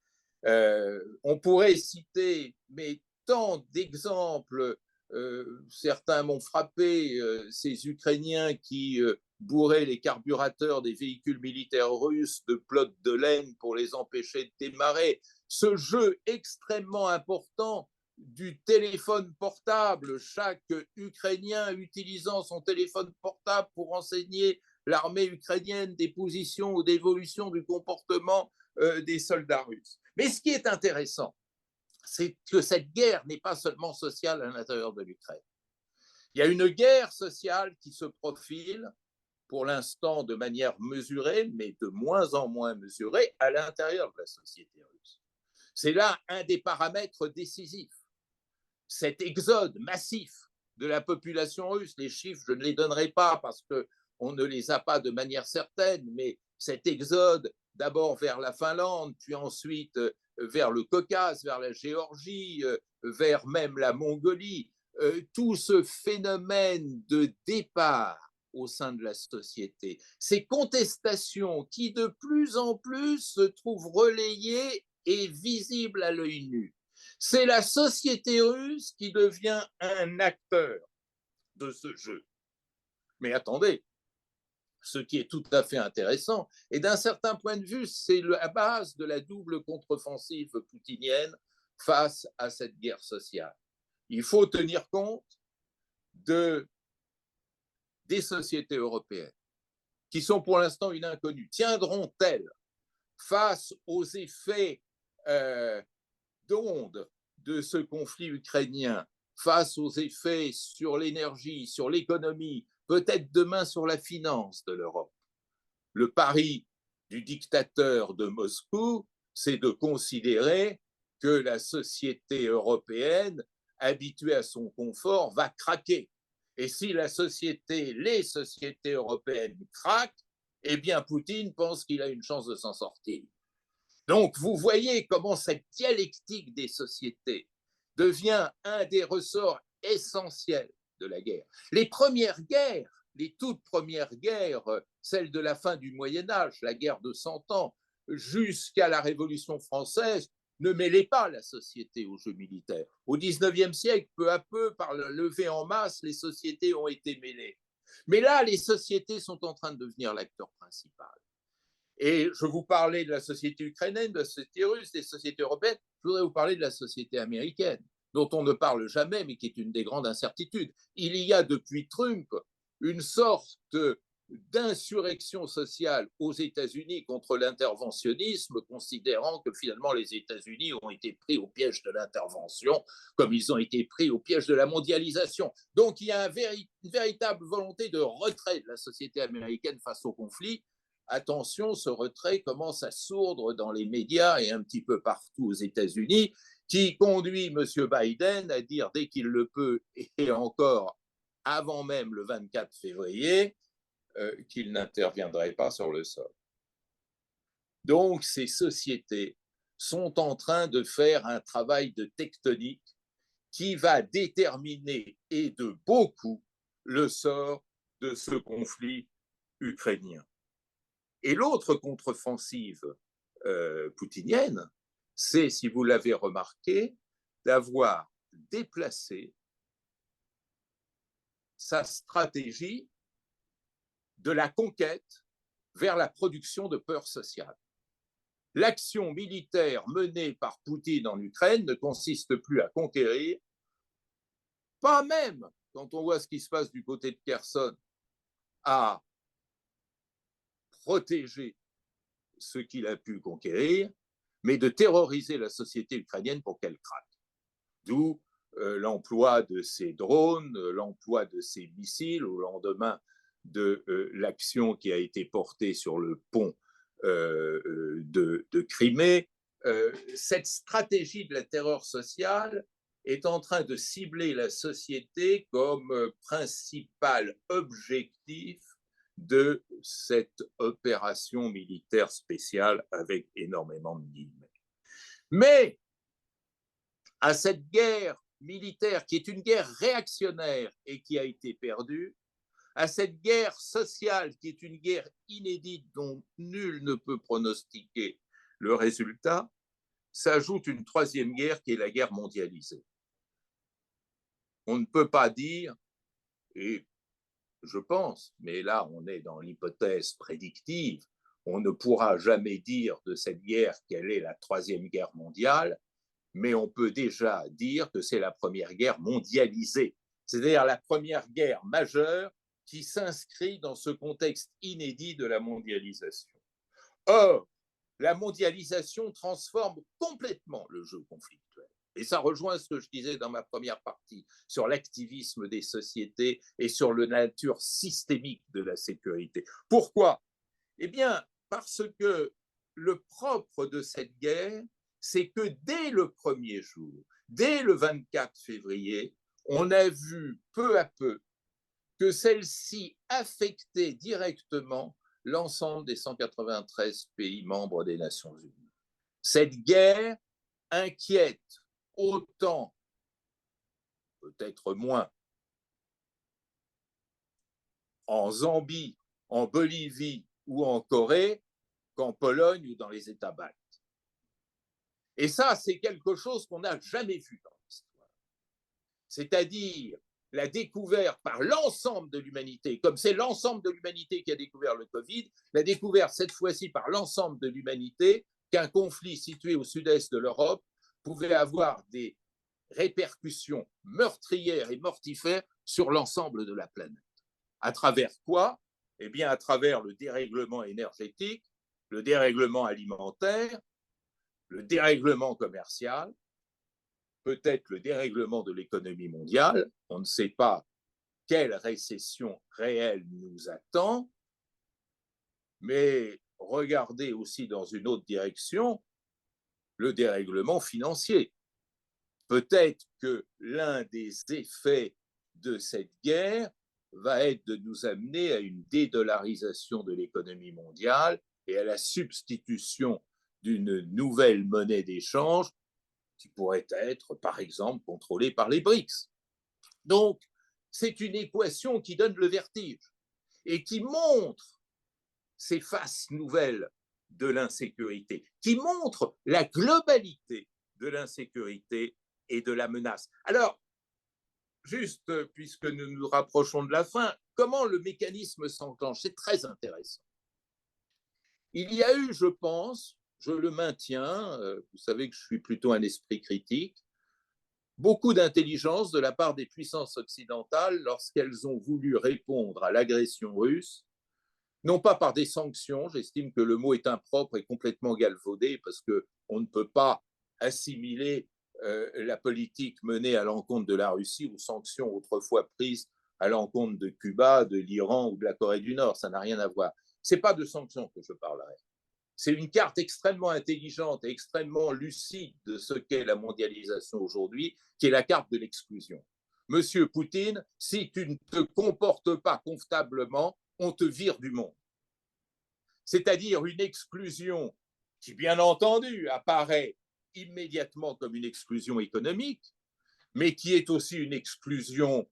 On pourrait citer, mais tant d'exemples, certains m'ont frappé, ces Ukrainiens qui bourraient les carburateurs des véhicules militaires russes de pelotes de laine pour les empêcher de démarrer. Ce jeu extrêmement important du téléphone portable, chaque Ukrainien utilisant son téléphone portable pour renseigner l'armée ukrainienne des positions ou d'évolution du comportement des soldats russes. Mais ce qui est intéressant, c'est que cette guerre n'est pas seulement sociale à l'intérieur de l'Ukraine. Il y a une guerre sociale qui se profile, pour l'instant de manière mesurée, mais de moins en moins mesurée, à l'intérieur de la société russe. C'est là un des paramètres décisifs. Cet exode massif de la population russe, les chiffres, je ne les donnerai pas parce qu'on ne les a pas de manière certaine, mais cet exode d'abord vers la Finlande, puis ensuite vers le Caucase, vers la Géorgie, vers même la Mongolie, tout ce phénomène de départ au sein de la société, ces contestations qui de plus en plus se trouvent relayées et visibles à l'œil nu. C'est la société russe qui devient un acteur de ce jeu. Mais attendez, ce qui est tout à fait intéressant, et d'un certain point de vue, c'est la base de la double contre-offensive poutinienne face à cette guerre sociale. Il faut tenir compte des sociétés européennes, qui sont pour l'instant une inconnue. Tiendront-elles face aux effets d'onde de ce conflit ukrainien, face aux effets sur l'énergie, sur l'économie, peut-être demain sur la finance de l'Europe? Le pari du dictateur de Moscou, c'est de considérer que la société européenne, habituée à son confort, va craquer. Et si les sociétés européennes craquent, eh bien Poutine pense qu'il a une chance de s'en sortir. Donc vous voyez comment cette dialectique des sociétés devient un des ressorts essentiels de la guerre. Les premières guerres, les toutes premières guerres, celles de la fin du Moyen Âge, la guerre de 100 ans, jusqu'à la Révolution française, ne mêlaient pas la société aux jeux militaires. Au XIXe siècle, peu à peu, par la levée en masse, les sociétés ont été mêlées. Mais là, les sociétés sont en train de devenir l'acteur principal. Et je vous parlais de la société ukrainienne, de la société russe, des sociétés européennes. Je voudrais vous parler de la société américaine, dont on ne parle jamais, mais qui est une des grandes incertitudes. Il y a depuis Trump une sorte d'insurrection sociale aux États-Unis contre l'interventionnisme, considérant que finalement les États-Unis ont été pris au piège de l'intervention, comme ils ont été pris au piège de la mondialisation. Donc il y a une véritable volonté de retrait de la société américaine face au conflit. Attention, ce retrait commence à sourdre dans les médias et un petit peu partout aux États-Unis, qui conduit M. Biden à dire dès qu'il le peut, et encore avant même le 24 février, qu'il n'interviendrait pas sur le sol. Donc, ces sociétés sont en train de faire un travail de tectonique qui va déterminer, et de beaucoup, le sort de ce conflit ukrainien. Et l'autre contre-offensive poutinienne, c'est, si vous l'avez remarqué, d'avoir déplacé sa stratégie de la conquête vers la production de peur sociale. L'action militaire menée par Poutine en Ukraine ne consiste plus à conquérir, pas même quand on voit ce qui se passe du côté de Kherson, à protéger ce qu'il a pu conquérir, mais de terroriser la société ukrainienne pour qu'elle craque. D'où l'emploi de ces drones, l'emploi de ces missiles au lendemain de l'action qui a été portée sur le pont de Crimée. Cette stratégie de la terreur sociale est en train de cibler la société comme principal objectif de cette opération militaire spéciale avec énormément de guillemets. Mais à cette guerre militaire qui est une guerre réactionnaire et qui a été perdue, à cette guerre sociale qui est une guerre inédite dont nul ne peut pronostiquer le résultat, s'ajoute une troisième guerre qui est la guerre mondialisée. On ne peut pas dire, et je pense, mais là on est dans l'hypothèse prédictive, on ne pourra jamais dire de cette guerre qu'elle est la troisième guerre mondiale, mais on peut déjà dire que c'est la première guerre mondialisée, c'est-à-dire la première guerre majeure qui s'inscrit dans ce contexte inédit de la mondialisation. Or, la mondialisation transforme complètement le jeu conflictuel. Et ça rejoint ce que je disais dans ma première partie sur l'activisme des sociétés et sur la nature systémique de la sécurité. Pourquoi? Eh bien, parce que le propre de cette guerre, c'est que dès le premier jour, dès le 24 février, on a vu peu à peu que celle-ci affectait directement l'ensemble des 193 pays membres des Nations Unies. Cette guerre inquiète autant peut-être moins, en Zambie, en Bolivie ou en Corée qu'en Pologne ou dans les États baltes. Et ça, c'est quelque chose qu'on n'a jamais vu dans l'histoire. C'est-à-dire la découverte par l'ensemble de l'humanité, comme c'est l'ensemble de l'humanité qui a découvert le Covid, la découverte cette fois-ci par l'ensemble de l'humanité qu'un conflit situé au sud-est de l'Europe pouvait avoir des répercussions meurtrières et mortifères sur l'ensemble de la planète. À travers quoi? Eh bien, à travers le dérèglement énergétique, le dérèglement alimentaire, le dérèglement commercial, peut-être le dérèglement de l'économie mondiale. On ne sait pas quelle récession réelle nous attend, mais regardez aussi dans une autre direction le dérèglement financier. Peut-être que l'un des effets de cette guerre va être de nous amener à une dédollarisation de l'économie mondiale et à la substitution d'une nouvelle monnaie d'échange qui pourrait être, par exemple, contrôlée par les BRICS. Donc, c'est une équation qui donne le vertige et qui montre ces faces nouvelles de l'insécurité, qui montre la globalité de l'insécurité et de la menace. Alors, juste puisque nous nous rapprochons de la fin, comment le mécanisme s'enclenche? C'est très intéressant. Il y a eu, je pense, je le maintiens, vous savez que je suis plutôt un esprit critique, beaucoup d'intelligence de la part des puissances occidentales lorsqu'elles ont voulu répondre à l'agression russe, non pas par des sanctions, j'estime que le mot est impropre et complètement galvaudé parce qu'on ne peut pas assimiler la politique menée à l'encontre de la Russie aux sanctions autrefois prises à l'encontre de Cuba, de l'Iran ou de la Corée du Nord, ça n'a rien à voir. Ce n'est pas de sanctions que je parlerai. C'est une carte extrêmement intelligente et extrêmement lucide de ce qu'est la mondialisation aujourd'hui, qui est la carte de l'exclusion. Monsieur Poutine, si tu ne te comportes pas convenablement, on te vire du monde. C'est-à-dire une exclusion qui, bien entendu, apparaît immédiatement comme une exclusion économique, mais qui est aussi une exclusion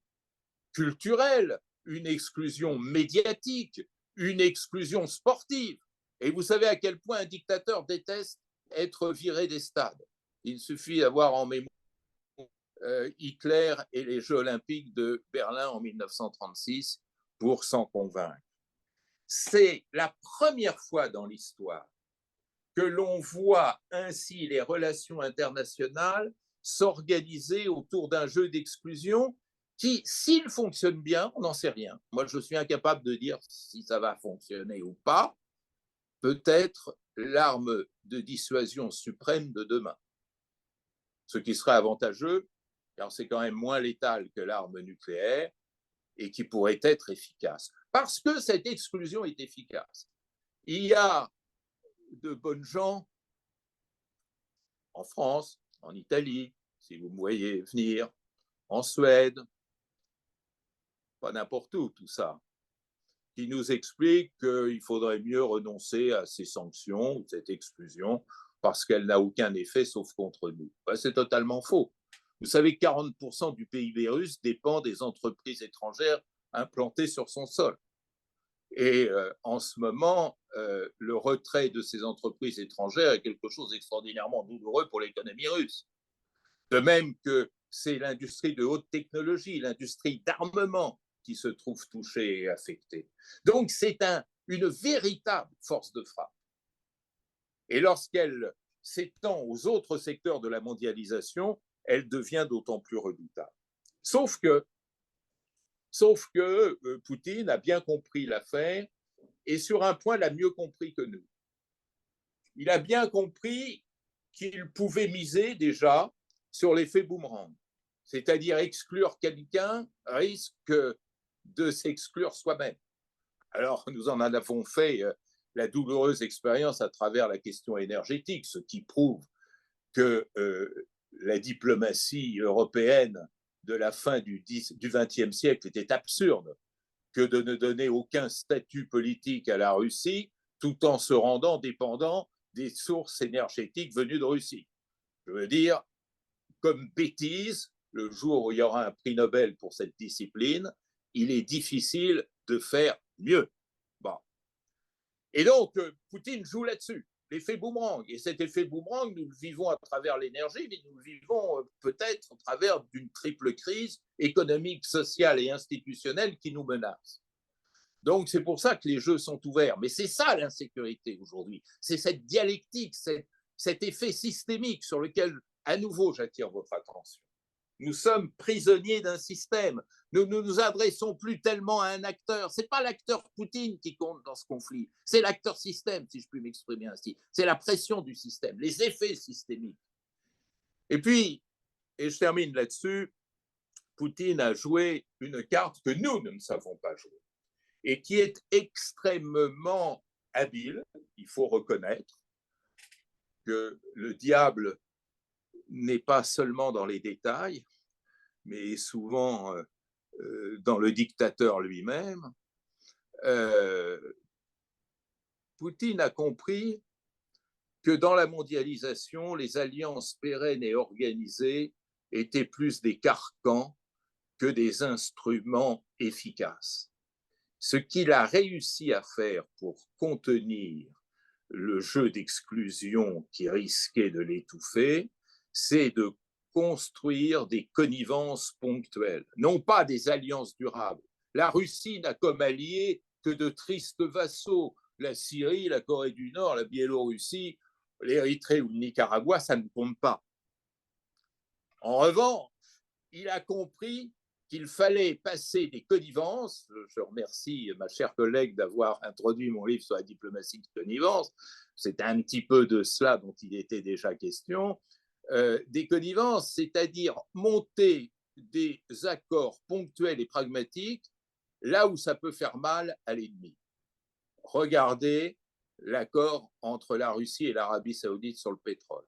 culturelle, une exclusion médiatique, une exclusion sportive. Et vous savez à quel point un dictateur déteste être viré des stades. Il suffit d'avoir en mémoire Hitler et les Jeux olympiques de Berlin en 1936 pour s'en convaincre. C'est la première fois dans l'histoire que l'on voit ainsi les relations internationales s'organiser autour d'un jeu d'exclusion qui, s'il fonctionne bien, on n'en sait rien. Moi, je suis incapable de dire si ça va fonctionner ou pas. Peut-être l'arme de dissuasion suprême de demain. Ce qui serait avantageux, car c'est quand même moins létal que l'arme nucléaire et qui pourrait être efficace. Parce que cette exclusion est efficace. Il y a de bonnes gens en France, en Italie, si vous me voyez venir, en Suède, pas n'importe où tout ça, qui nous expliquent qu'il faudrait mieux renoncer à ces sanctions, cette exclusion, parce qu'elle n'a aucun effet sauf contre nous. C'est totalement faux. Vous savez que 40% du PIB russe dépend des entreprises étrangères implantées sur son sol. Et en ce moment, le retrait de ces entreprises étrangères est quelque chose d'extraordinairement douloureux pour l'économie russe. De même que c'est l'industrie de haute technologie, l'industrie d'armement qui se trouve touchée et affectée. Donc c'est une véritable force de frappe. Et lorsqu'elle s'étend aux autres secteurs de la mondialisation, elle devient d'autant plus redoutable. Sauf que Poutine a bien compris l'affaire et sur un point l'a mieux compris que nous. Il a bien compris qu'il pouvait miser déjà sur l'effet boomerang, c'est-à-dire exclure quelqu'un risque de s'exclure soi-même. Alors nous en avons fait la douloureuse expérience à travers la question énergétique, ce qui prouve que la diplomatie européenne de la fin du XXe siècle était absurde, que de ne donner aucun statut politique à la Russie tout en se rendant dépendant des sources énergétiques venues de Russie. Je veux dire, comme bêtise, le jour où il y aura un prix Nobel pour cette discipline, il est difficile de faire mieux. Bon. Et donc, Poutine joue là-dessus, l'effet boomerang. Et cet effet boomerang, nous le vivons à travers l'énergie, mais nous le vivons peut-être à travers d'une triple crise économique, sociale et institutionnelle qui nous menace. Donc, c'est pour ça que les jeux sont ouverts. Mais c'est ça l'insécurité aujourd'hui. C'est cette dialectique, cet effet systémique sur lequel, à nouveau, j'attire votre attention. Nous sommes prisonniers d'un système. Nous ne nous adressons plus tellement à un acteur. Ce n'est pas l'acteur Poutine qui compte dans ce conflit, c'est l'acteur système, si je puis m'exprimer ainsi. C'est la pression du système, les effets systémiques. Et puis, et je termine là-dessus, Poutine a joué une carte que nous ne savons pas jouer et qui est extrêmement habile. Il faut reconnaître que le diable n'est pas seulement dans les détails, mais souvent dans le dictateur lui-même. Poutine a compris que dans la mondialisation, les alliances pérennes et organisées étaient plus des carcans que des instruments efficaces. Ce qu'il a réussi à faire pour contenir le jeu d'exclusion qui risquait de l'étouffer, c'est de construire des connivences ponctuelles, non pas des alliances durables. La Russie n'a comme alliés que de tristes vassaux. La Syrie, la Corée du Nord, la Biélorussie, l'Érythrée ou le Nicaragua, ça ne compte pas. En revanche, il a compris qu'il fallait passer des connivences. Je remercie ma chère collègue d'avoir introduit mon livre sur la diplomatie de connivence. C'est un petit peu de cela dont il était déjà question. Des connivences, c'est-à-dire monter des accords ponctuels et pragmatiques là où ça peut faire mal à l'ennemi. Regardez l'accord entre la Russie et l'Arabie saoudite sur le pétrole.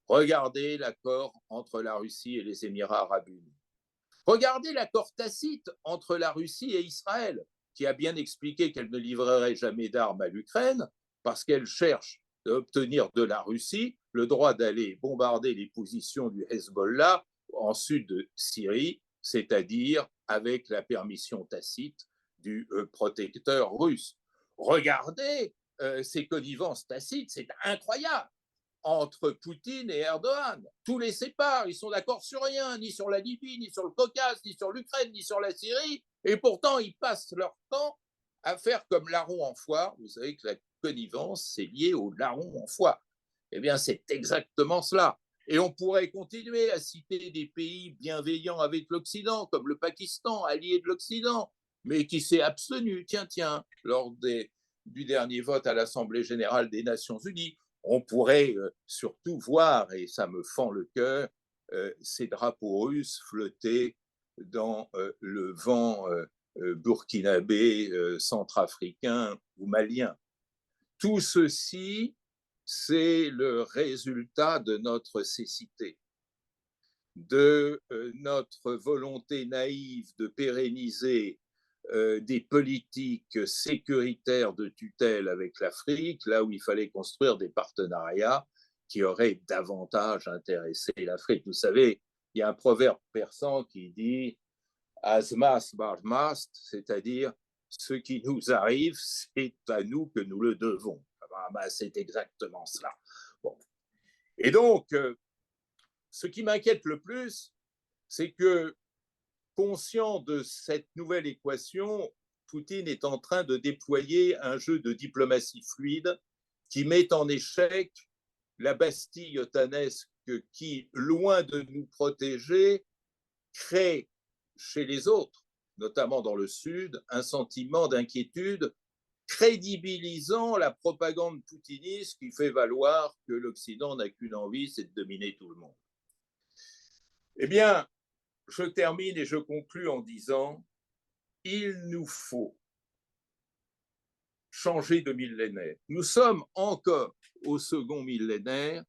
Regardez l'accord entre la Russie et les Émirats arabes unis. Regardez l'accord tacite entre la Russie et Israël, qui a bien expliqué qu'elle ne livrerait jamais d'armes à l'Ukraine parce qu'elle cherche à obtenir de la Russie le droit d'aller bombarder les positions du Hezbollah en sud de Syrie, c'est-à-dire avec la permission tacite du protecteur russe. Regardez ces connivences tacites, c'est incroyable. Entre Poutine et Erdogan. Tout les sépare, ils sont d'accord sur rien, ni sur la Libye, ni sur le Caucase, ni sur l'Ukraine, ni sur la Syrie, et pourtant ils passent leur temps à faire comme larron en foire. Vous savez que la connivence, c'est lié au larron en foire. Eh bien, c'est exactement cela. Et on pourrait continuer à citer des pays bienveillants avec l'Occident, comme le Pakistan, allié de l'Occident, mais qui s'est abstenu, lors du dernier vote à l'Assemblée générale des Nations unies. On pourrait surtout voir, et ça me fend le cœur, ces drapeaux russes flotter dans le vent burkinabé, centrafricain ou malien. Tout ceci, c'est le résultat de notre cécité, de notre volonté naïve de pérenniser des politiques sécuritaires de tutelle avec l'Afrique, là où il fallait construire des partenariats qui auraient davantage intéressé l'Afrique. Vous savez, il y a un proverbe persan qui dit « Asmas barmast », c'est-à-dire « ce qui nous arrive, c'est à nous que nous le devons ». C'est exactement cela. Bon. Et donc, ce qui m'inquiète le plus, c'est que conscient de cette nouvelle équation, Poutine est en train de déployer un jeu de diplomatie fluide qui met en échec la Bastille otanesque qui, loin de nous protéger, crée chez les autres, notamment dans le Sud, un sentiment d'inquiétude crédibilisant la propagande poutiniste qui fait valoir que l'Occident n'a qu'une envie, c'est de dominer tout le monde. Eh bien, je termine et je conclus en disant il nous faut changer de millénaire. Nous sommes encore au second millénaire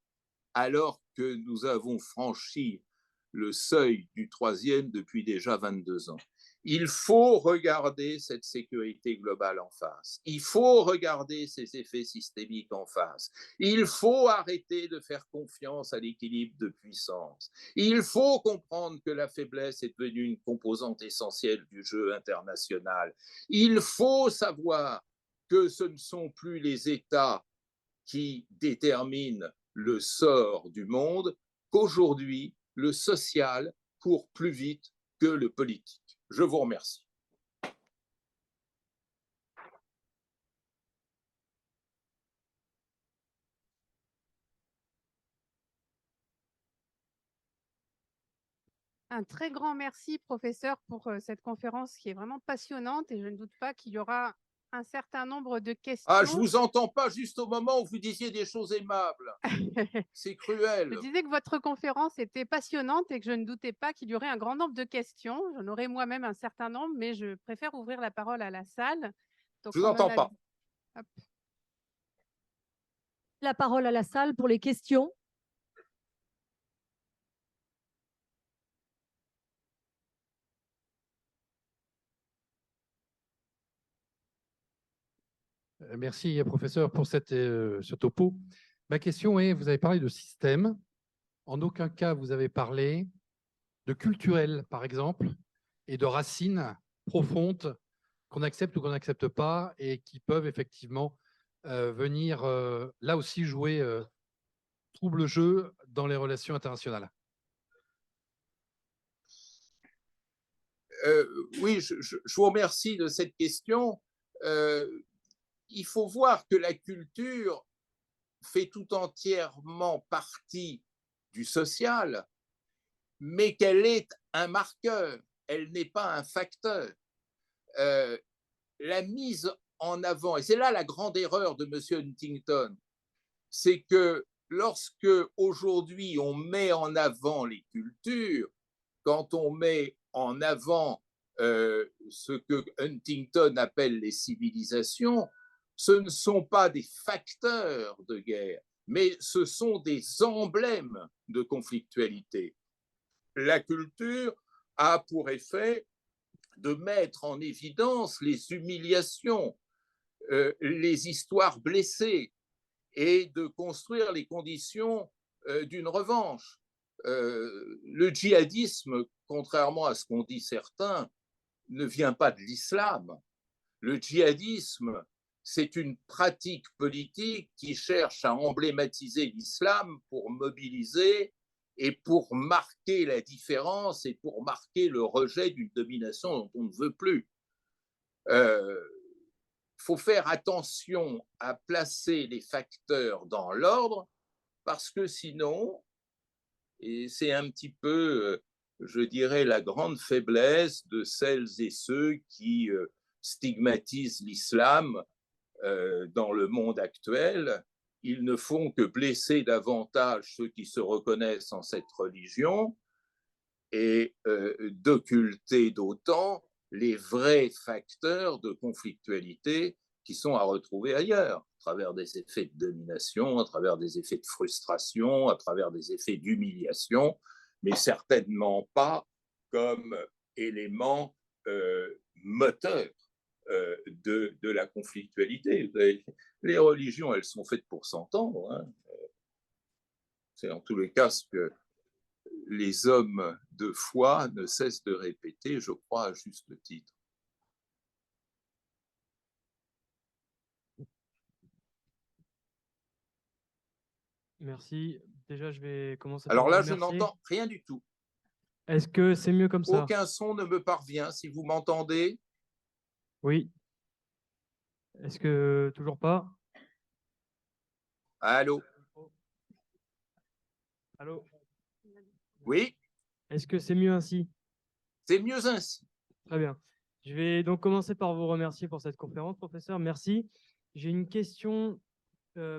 alors que nous avons franchi le seuil du troisième depuis déjà 22 ans. Il faut regarder cette sécurité globale en face. Il faut regarder ses effets systémiques en face. Il faut arrêter de faire confiance à l'équilibre de puissance. Il faut comprendre que la faiblesse est devenue une composante essentielle du jeu international. Il faut savoir que ce ne sont plus les États qui déterminent le sort du monde, qu'aujourd'hui, le social court plus vite que le politique. Je vous remercie. Un très grand merci, professeur, pour cette conférence qui est vraiment passionnante et je ne doute pas qu'il y aura un certain nombre de questions. Ah, je ne vous entends pas juste au moment où vous disiez des choses aimables. C'est cruel. Je disais que votre conférence était passionnante et que je ne doutais pas qu'il y aurait un grand nombre de questions. J'en aurais moi-même un certain nombre, mais je préfère ouvrir la parole à la salle. Donc, je ne vous entends pas. Hop. La parole à la salle pour les questions. Merci, professeur, pour ce topo. Ma question est, vous avez parlé de système. En aucun cas, vous avez parlé de culturel, par exemple, et de racines profondes qu'on accepte ou qu'on n'accepte pas et qui peuvent effectivement venir, là aussi, jouer trouble jeu dans les relations internationales. Oui, je vous remercie de cette question. Il faut voir que la culture fait tout entièrement partie du social, mais qu'elle est un marqueur, elle n'est pas un facteur. La mise en avant, et c'est là la grande erreur de M. Huntington, c'est que lorsque aujourd'hui on met en avant les cultures, quand on met en avant ce que Huntington appelle les civilisations, ce ne sont pas des facteurs de guerre, mais ce sont des emblèmes de conflictualité. La culture a pour effet de mettre en évidence les humiliations, les histoires blessées et de construire les conditions d'une revanche. Le djihadisme, contrairement à ce qu'ont dit certains, ne vient pas de l'islam. Le djihadisme, c'est une pratique politique qui cherche à emblématiser l'islam pour mobiliser et pour marquer la différence et pour marquer le rejet d'une domination dont on ne veut plus. Faut faire attention à placer les facteurs dans l'ordre parce que sinon, et c'est un petit peu, je dirais, la grande faiblesse de celles et ceux qui stigmatisent l'islam dans le monde actuel, ils ne font que blesser davantage ceux qui se reconnaissent en cette religion et d'occulter d'autant les vrais facteurs de conflictualité qui sont à retrouver ailleurs, à travers des effets de domination, à travers des effets de frustration, à travers des effets d'humiliation, mais certainement pas comme élément moteur de la conflictualité. Les religions, elles sont faites pour s'entendre. Hein. C'est en tous les cas ce que les hommes de foi ne cessent de répéter, je crois, à juste titre. Merci. Déjà, je vais commencer Alors par là, vous je remercier. n'entends rien du tout. Est-ce que c'est mieux comme ça? Aucun son ne me parvient. Si vous m'entendez? Oui. Est-ce que toujours pas? Allô? Allô? Oui? Est-ce que c'est mieux ainsi? C'est mieux ainsi. Très bien. Je vais donc commencer par vous remercier pour cette conférence, professeur. Merci. J'ai une question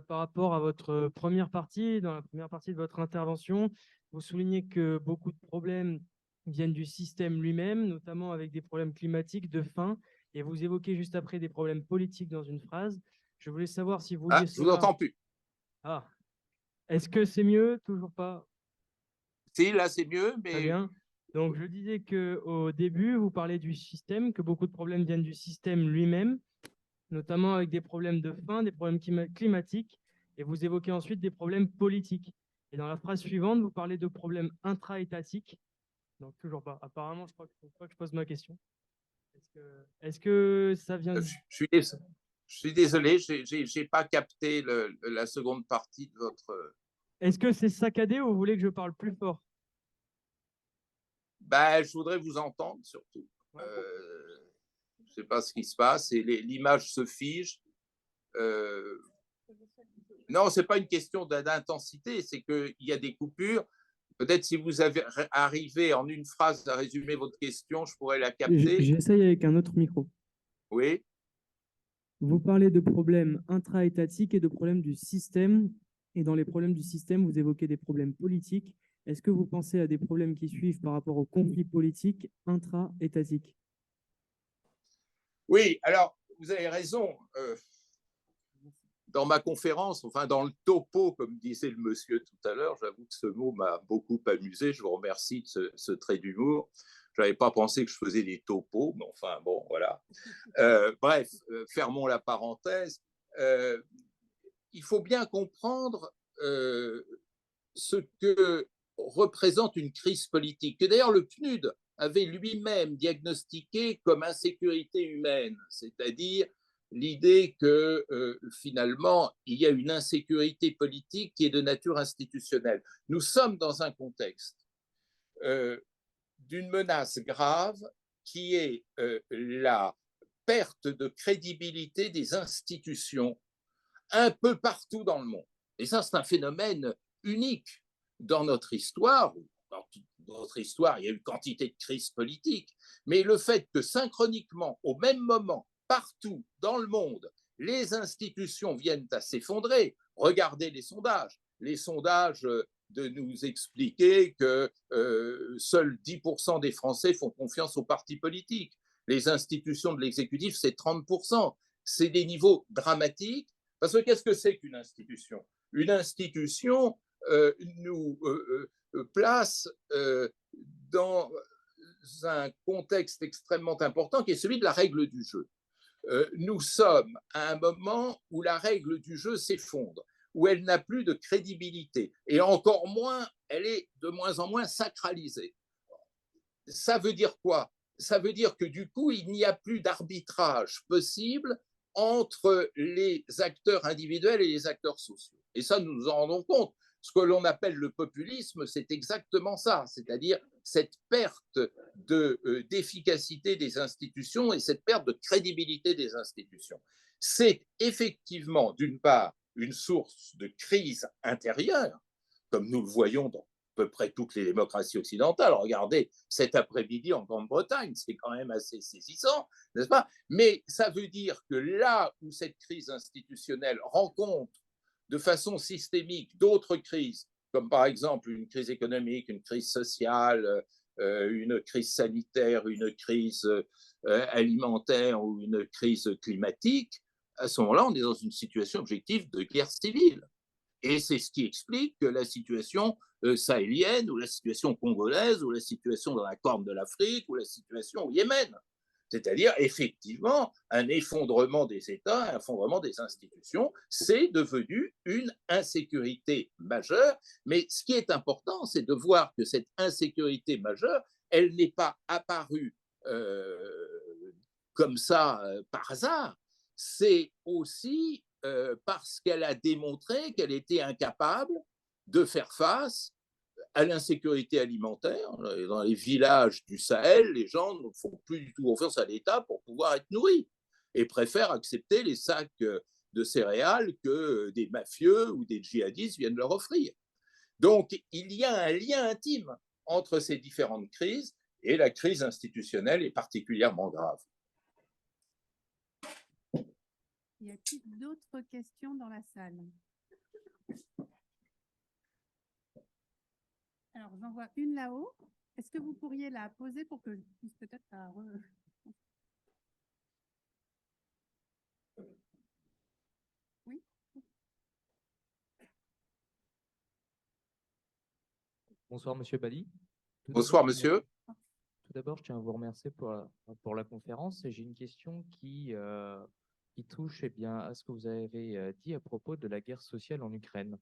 par rapport à votre première partie. Dans la première partie de votre intervention, vous soulignez que beaucoup de problèmes viennent du système lui-même, notamment avec des problèmes climatiques, de faim, et vous évoquez juste après des problèmes politiques dans une phrase. Je voulais savoir si vous liez Je vous entends plus. Ah, est-ce que c'est mieux? Toujours pas? Si, là, c'est mieux, Très mais bien. Donc, je disais qu'au début, vous parlez du système, que beaucoup de problèmes viennent du système lui-même, notamment avec des problèmes de faim, des problèmes climatiques, et vous évoquez ensuite des problèmes politiques. Et dans la phrase suivante, vous parlez de problèmes intra-étatiques. Donc, toujours pas. Apparemment, je crois que je pose ma question. Est-ce que ça vient de... Je suis désolé, j'ai pas capté la seconde partie de votre. Est-ce que c'est saccadé ou vous voulez que je parle plus fort? Ben, je voudrais vous entendre surtout. Je sais pas ce qui se passe et l'image se fige. Non, c'est pas une question d'intensité, c'est qu'il y a des coupures. Peut-être si vous arrivez en une phrase à résumer votre question, je pourrais la capter. J'essaye avec un autre micro. Oui. Vous parlez de problèmes intra-étatiques et de problèmes du système. Et dans les problèmes du système, vous évoquez des problèmes politiques. Est-ce que vous pensez à des problèmes qui suivent par rapport aux conflits politiques intra-étatiques? Oui, alors vous avez raison. Dans ma conférence, enfin dans le topo, comme disait le monsieur tout à l'heure, j'avoue que ce mot m'a beaucoup amusé. Je vous remercie de ce trait d'humour. Je n'avais pas pensé que je faisais des topos, mais enfin bon, voilà. Bref, fermons la parenthèse. Il faut bien comprendre ce que représente une crise politique, que d'ailleurs le PNUD avait lui-même diagnostiqué comme insécurité humaine, c'est-à-dire l'idée que finalement, il y a une insécurité politique qui est de nature institutionnelle. Nous sommes dans un contexte d'une menace grave qui est la perte de crédibilité des institutions un peu partout dans le monde. Et ça, c'est un phénomène unique dans notre histoire. Dans toute notre histoire, il y a eu quantité de crises politiques, mais le fait que synchroniquement, au même moment, partout dans le monde, les institutions viennent à s'effondrer. Regardez les sondages. Les sondages de nous expliquer que seuls 10% des Français font confiance aux partis politiques. Les institutions de l'exécutif, c'est 30%. C'est des niveaux dramatiques. Parce que qu'est-ce que c'est qu'une institution? Une institution nous place dans un contexte extrêmement important qui est celui de la règle du jeu. Nous sommes à un moment où la règle du jeu s'effondre, où elle n'a plus de crédibilité, et encore moins, elle est de moins en moins sacralisée. Ça veut dire quoi? Ça veut dire que du coup, il n'y a plus d'arbitrage possible entre les acteurs individuels et les acteurs sociaux. Et ça, nous nous en rendons compte. Ce que l'on appelle le populisme, c'est exactement ça, c'est-à-dire cette perte d'efficacité des institutions et cette perte de crédibilité des institutions. C'est effectivement, d'une part, une source de crise intérieure, comme nous le voyons dans à peu près toutes les démocraties occidentales. Regardez cet après-midi en Grande-Bretagne, c'est quand même assez saisissant, n'est-ce pas? Mais ça veut dire que là où cette crise institutionnelle rencontre de façon systémique d'autres crises, comme par exemple une crise économique, une crise sociale, une crise sanitaire, une crise alimentaire ou une crise climatique, à ce moment-là, on est dans une situation objective de guerre civile. Et c'est ce qui explique que la situation sahélienne, ou la situation congolaise, ou la situation dans la Corne de l'Afrique, ou la situation au Yémen. C'est-à-dire, effectivement, un effondrement des États, un effondrement des institutions, c'est devenu une insécurité majeure. Mais ce qui est important, c'est de voir que cette insécurité majeure, elle n'est pas apparue comme ça par hasard. C'est aussi parce qu'elle a démontré qu'elle était incapable de faire face à l'insécurité alimentaire. Dans les villages du Sahel, les gens ne font plus du tout confiance à l'État pour pouvoir être nourris et préfèrent accepter les sacs de céréales que des mafieux ou des djihadistes viennent leur offrir. Donc, il y a un lien intime entre ces différentes crises et la crise institutionnelle est particulièrement grave. Y a-t-il d'autres questions dans la salle? Alors, j'en vois une là-haut. Est-ce que vous pourriez la poser pour que je puisse peut-être la... Oui. Bonsoir, Monsieur Bali. Bonsoir, monsieur. tout d'abord, je tiens à vous remercier pour la conférence et j'ai une question qui touche eh bien, à ce que vous avez dit à propos de la guerre sociale en Ukraine.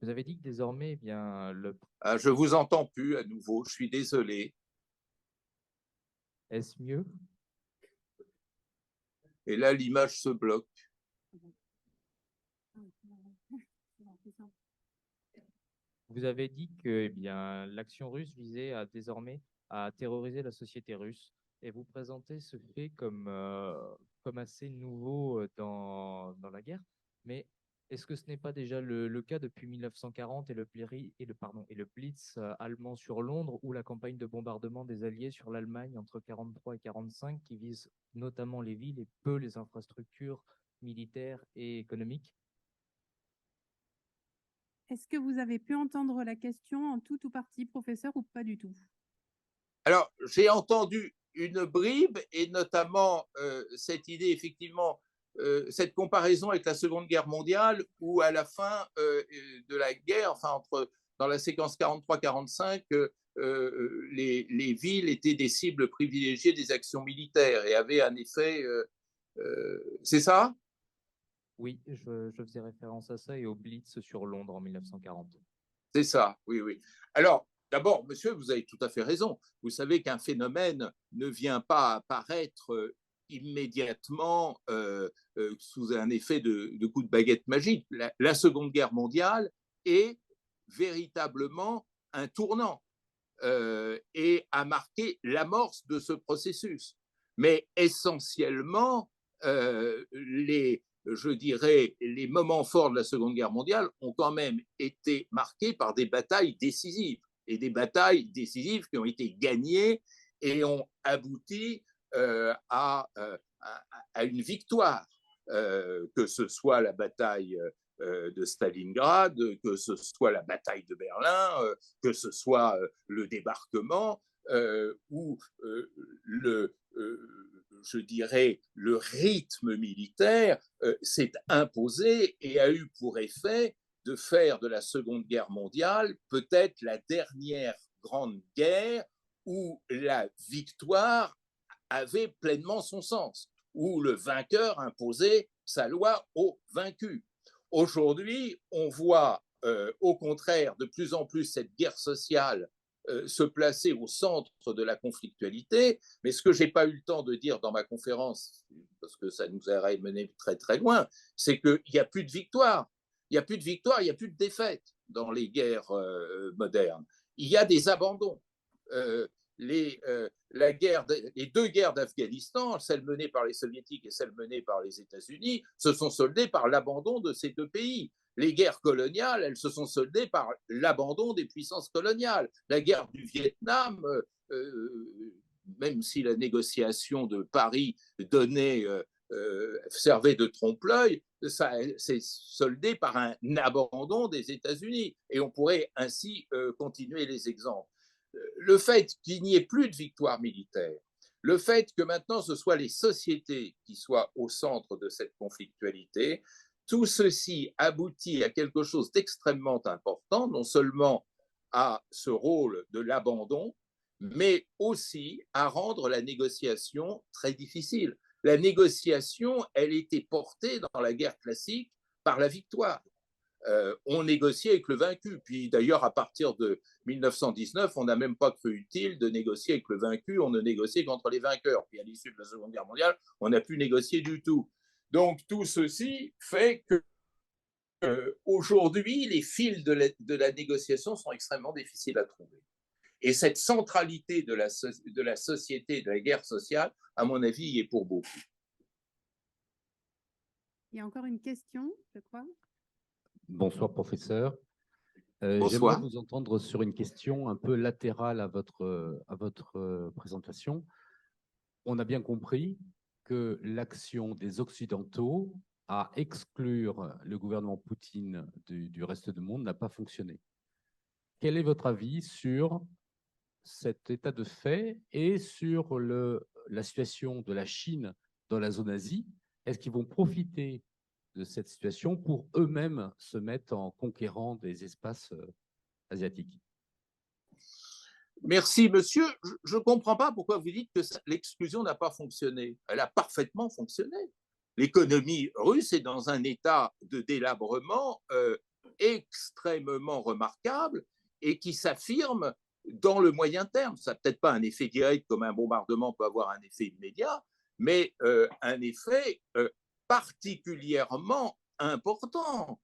Vous avez dit que désormais, eh bien, Ah, je vous entends plus à nouveau, je suis désolé. est-ce mieux? Et là, l'image se bloque. Vous avez dit que eh bien, l'action russe visait désormais à terroriser la société russe et vous présentez ce fait comme assez nouveau dans la guerre. Mais est-ce que ce n'est pas déjà le cas depuis 1940 et le Blitz allemand sur Londres ou la campagne de bombardement des Alliés sur l'Allemagne entre 1943 et 1945 qui vise notamment les villes et peu les infrastructures militaires et économiques? Est-ce que vous avez pu entendre la question en tout ou partie, professeur, ou pas du tout? Alors, j'ai entendu une bribe et notamment cette idée, effectivement, cette comparaison avec la Seconde Guerre mondiale où à la fin de la guerre, enfin dans la séquence 43-45, les villes étaient des cibles privilégiées des actions militaires et avaient un effet. C'est ça? Oui, je faisais référence à ça et au Blitz sur Londres en 1940. C'est ça, oui, oui. Alors, d'abord, monsieur, vous avez tout à fait raison. Vous savez qu'un phénomène ne vient pas apparaître immédiatement sous un effet de coup de baguette magique. La Seconde Guerre mondiale est véritablement un tournant et a marqué l'amorce de ce processus. Mais essentiellement, je dirais, les moments forts de la Seconde Guerre mondiale ont quand même été marqués par des batailles décisives, et des batailles décisives qui ont été gagnées et ont abouti à une victoire, que ce soit la bataille de Stalingrad, que ce soit la bataille de Berlin, que ce soit le débarquement, ou je dirais, le rythme militaire s'est imposé et a eu pour effet de faire de la Seconde Guerre mondiale peut-être la dernière grande guerre où la victoire avait pleinement son sens, où le vainqueur imposait sa loi aux vaincus. Aujourd'hui, on voit au contraire de plus en plus cette guerre sociale se placer au centre de la conflictualité. Mais ce que je n'ai pas eu le temps de dire dans ma conférence, parce que ça nous aurait mené très très loin, c'est qu'il n'y a plus de victoire. Il n'y a plus de victoire, il n'y a plus de défaite dans les guerres modernes. Il y a des abandons. Les deux guerres d'Afghanistan, celle menée par les Soviétiques et celle menée par les États-Unis, se sont soldées par l'abandon de ces deux pays. Les guerres coloniales, elles se sont soldées par l'abandon des puissances coloniales. La guerre du Vietnam, même si la négociation de Paris servait de trompe-l'œil, ça s'est soldé par un abandon des États-Unis. Et on pourrait ainsi continuer les exemples. Le fait qu'il n'y ait plus de victoire militaire, le fait que maintenant ce soit les sociétés qui soient au centre de cette conflictualité, tout ceci aboutit à quelque chose d'extrêmement important, non seulement à ce rôle de l'abandon, mais aussi à rendre la négociation très difficile. La négociation, elle était portée dans la guerre classique par la victoire. On négociait avec le vaincu. Puis d'ailleurs, à partir de 1919, on n'a même pas cru utile de négocier avec le vaincu, on ne négociait qu'entre les vainqueurs. Puis à l'issue de la Seconde Guerre mondiale, on n'a pu négocier du tout. Donc tout ceci fait que aujourd'hui, les fils de la négociation sont extrêmement difficiles à trouver. Et cette centralité de la société, de la guerre sociale, à mon avis, y est pour beaucoup. Il y a encore une question, je crois. Bonsoir, professeur. J'aimerais Bonsoir. vous entendre sur une question un peu latérale à votre présentation. On a bien compris que l'action des Occidentaux à exclure le gouvernement Poutine du reste du monde n'a pas fonctionné. Quel est votre avis sur cet état de fait et sur la situation de la Chine dans la zone Asie? Est-ce qu'ils vont profiter de cette situation pour eux-mêmes se mettre en conquérant des espaces asiatiques? Merci, monsieur. Je ne comprends pas pourquoi vous dites que l'exclusion n'a pas fonctionné. Elle a parfaitement fonctionné. L'économie russe est dans un état de délabrement extrêmement remarquable et qui s'affirme dans le moyen terme. Ça n'a peut-être pas un effet direct comme un bombardement peut avoir un effet immédiat, mais un effet particulièrement important.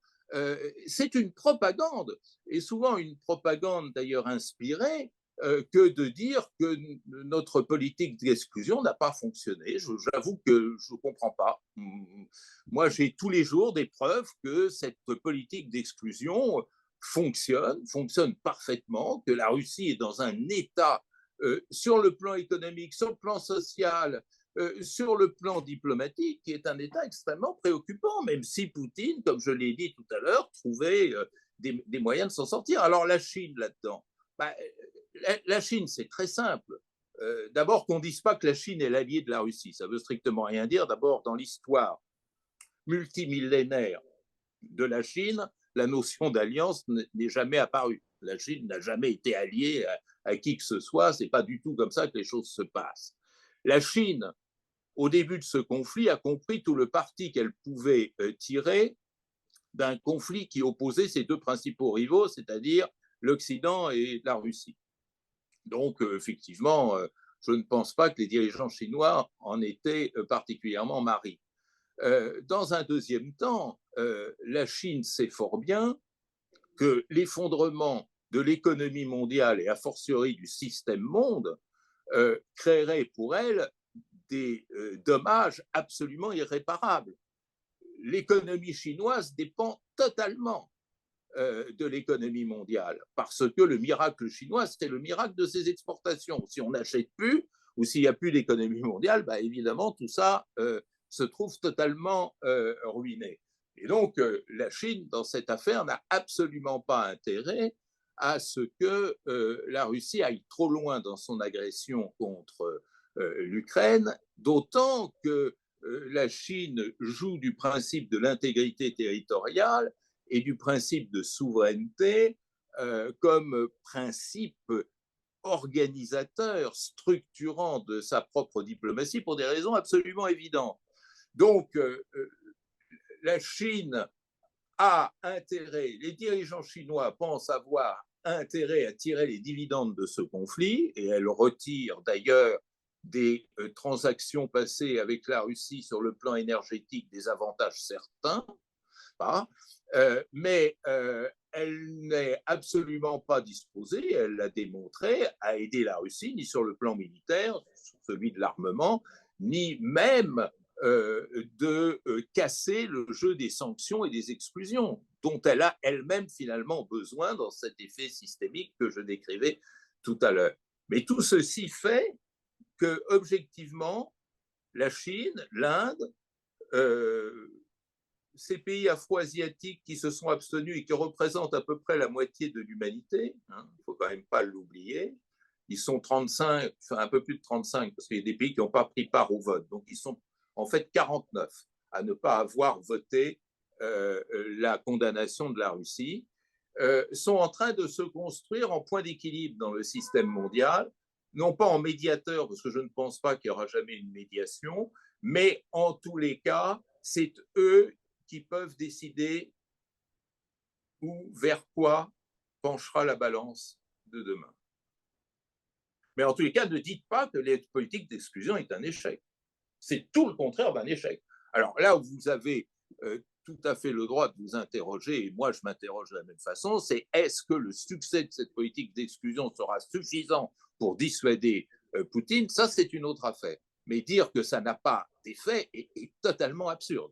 C'est une propagande, et souvent une propagande d'ailleurs inspirée, que de dire que notre politique d'exclusion n'a pas fonctionné. J'avoue que je ne comprends pas. Moi, j'ai tous les jours des preuves que cette politique d'exclusion fonctionne parfaitement, que la Russie est dans un état sur le plan économique, sur le plan social, sur le plan diplomatique, qui est un état extrêmement préoccupant, même si Poutine, comme je l'ai dit tout à l'heure, trouvait des moyens de s'en sortir. Alors la Chine là-dedans, la Chine, c'est très simple. D'abord, qu'on ne dise pas que la Chine est l'allié de la Russie. Ça veut strictement rien dire. D'abord, dans l'histoire multimillénaire de la Chine, la notion d'alliance n'est jamais apparue. La Chine n'a jamais été alliée à qui que ce soit. Ce n'est pas du tout comme ça que les choses se passent. La Chine, au début de ce conflit, a compris tout le parti qu'elle pouvait tirer d'un conflit qui opposait ses deux principaux rivaux, c'est-à-dire l'Occident et la Russie. Donc, effectivement, je ne pense pas que les dirigeants chinois en étaient particulièrement marris. Dans un deuxième temps, la Chine sait fort bien que l'effondrement de l'économie mondiale et a fortiori du système monde créerait pour elle des dommages absolument irréparables. L'économie chinoise dépend totalement de l'économie mondiale, parce que le miracle chinois, c'est le miracle de ses exportations. Si on n'achète plus, ou s'il n'y a plus d'économie mondiale, bah, évidemment, tout ça se trouve totalement ruiné. Et donc, la Chine, dans cette affaire, n'a absolument pas intérêt à ce que la Russie aille trop loin dans son agression contre l'Ukraine, d'autant que la Chine joue du principe de l'intégrité territoriale et du principe de souveraineté comme principe organisateur, structurant de sa propre diplomatie pour des raisons absolument évidentes. Donc, la Chine a intérêt, les dirigeants chinois pensent avoir intérêt à tirer les dividendes de ce conflit, et elle retire d'ailleurs des transactions passées avec la Russie sur le plan énergétique des avantages certains, mais elle n'est absolument pas disposée, elle l'a démontré, à aider la Russie, ni sur le plan militaire, celui de l'armement, ni même de casser le jeu des sanctions et des exclusions, dont elle a elle-même finalement besoin dans cet effet systémique que je décrivais tout à l'heure. Mais tout ceci fait que, objectivement, la Chine, l'Inde, ces pays afro-asiatiques qui se sont abstenus et qui représentent à peu près la moitié de l'humanité, il ne faut quand même pas l'oublier, ils sont 35, enfin un peu plus de 35, parce qu'il y a des pays qui n'ont pas pris part au vote, donc ils sont en fait 49 à ne pas avoir voté la condamnation de la Russie, sont en train de se construire en point d'équilibre dans le système mondial, non pas en médiateur, parce que je ne pense pas qu'il n'y aura jamais une médiation, mais en tous les cas, c'est eux qui peuvent décider où, vers quoi penchera la balance de demain. Mais en tous les cas, ne dites pas que la politique d'exclusion est un échec. C'est tout le contraire d'un échec. Alors là où vous avez tout à fait le droit de vous interroger, et moi je m'interroge de la même façon, c'est est-ce que le succès de cette politique d'exclusion sera suffisant pour dissuader Poutine? Ça, c'est une autre affaire. Mais dire que ça n'a pas d'effet est totalement absurde.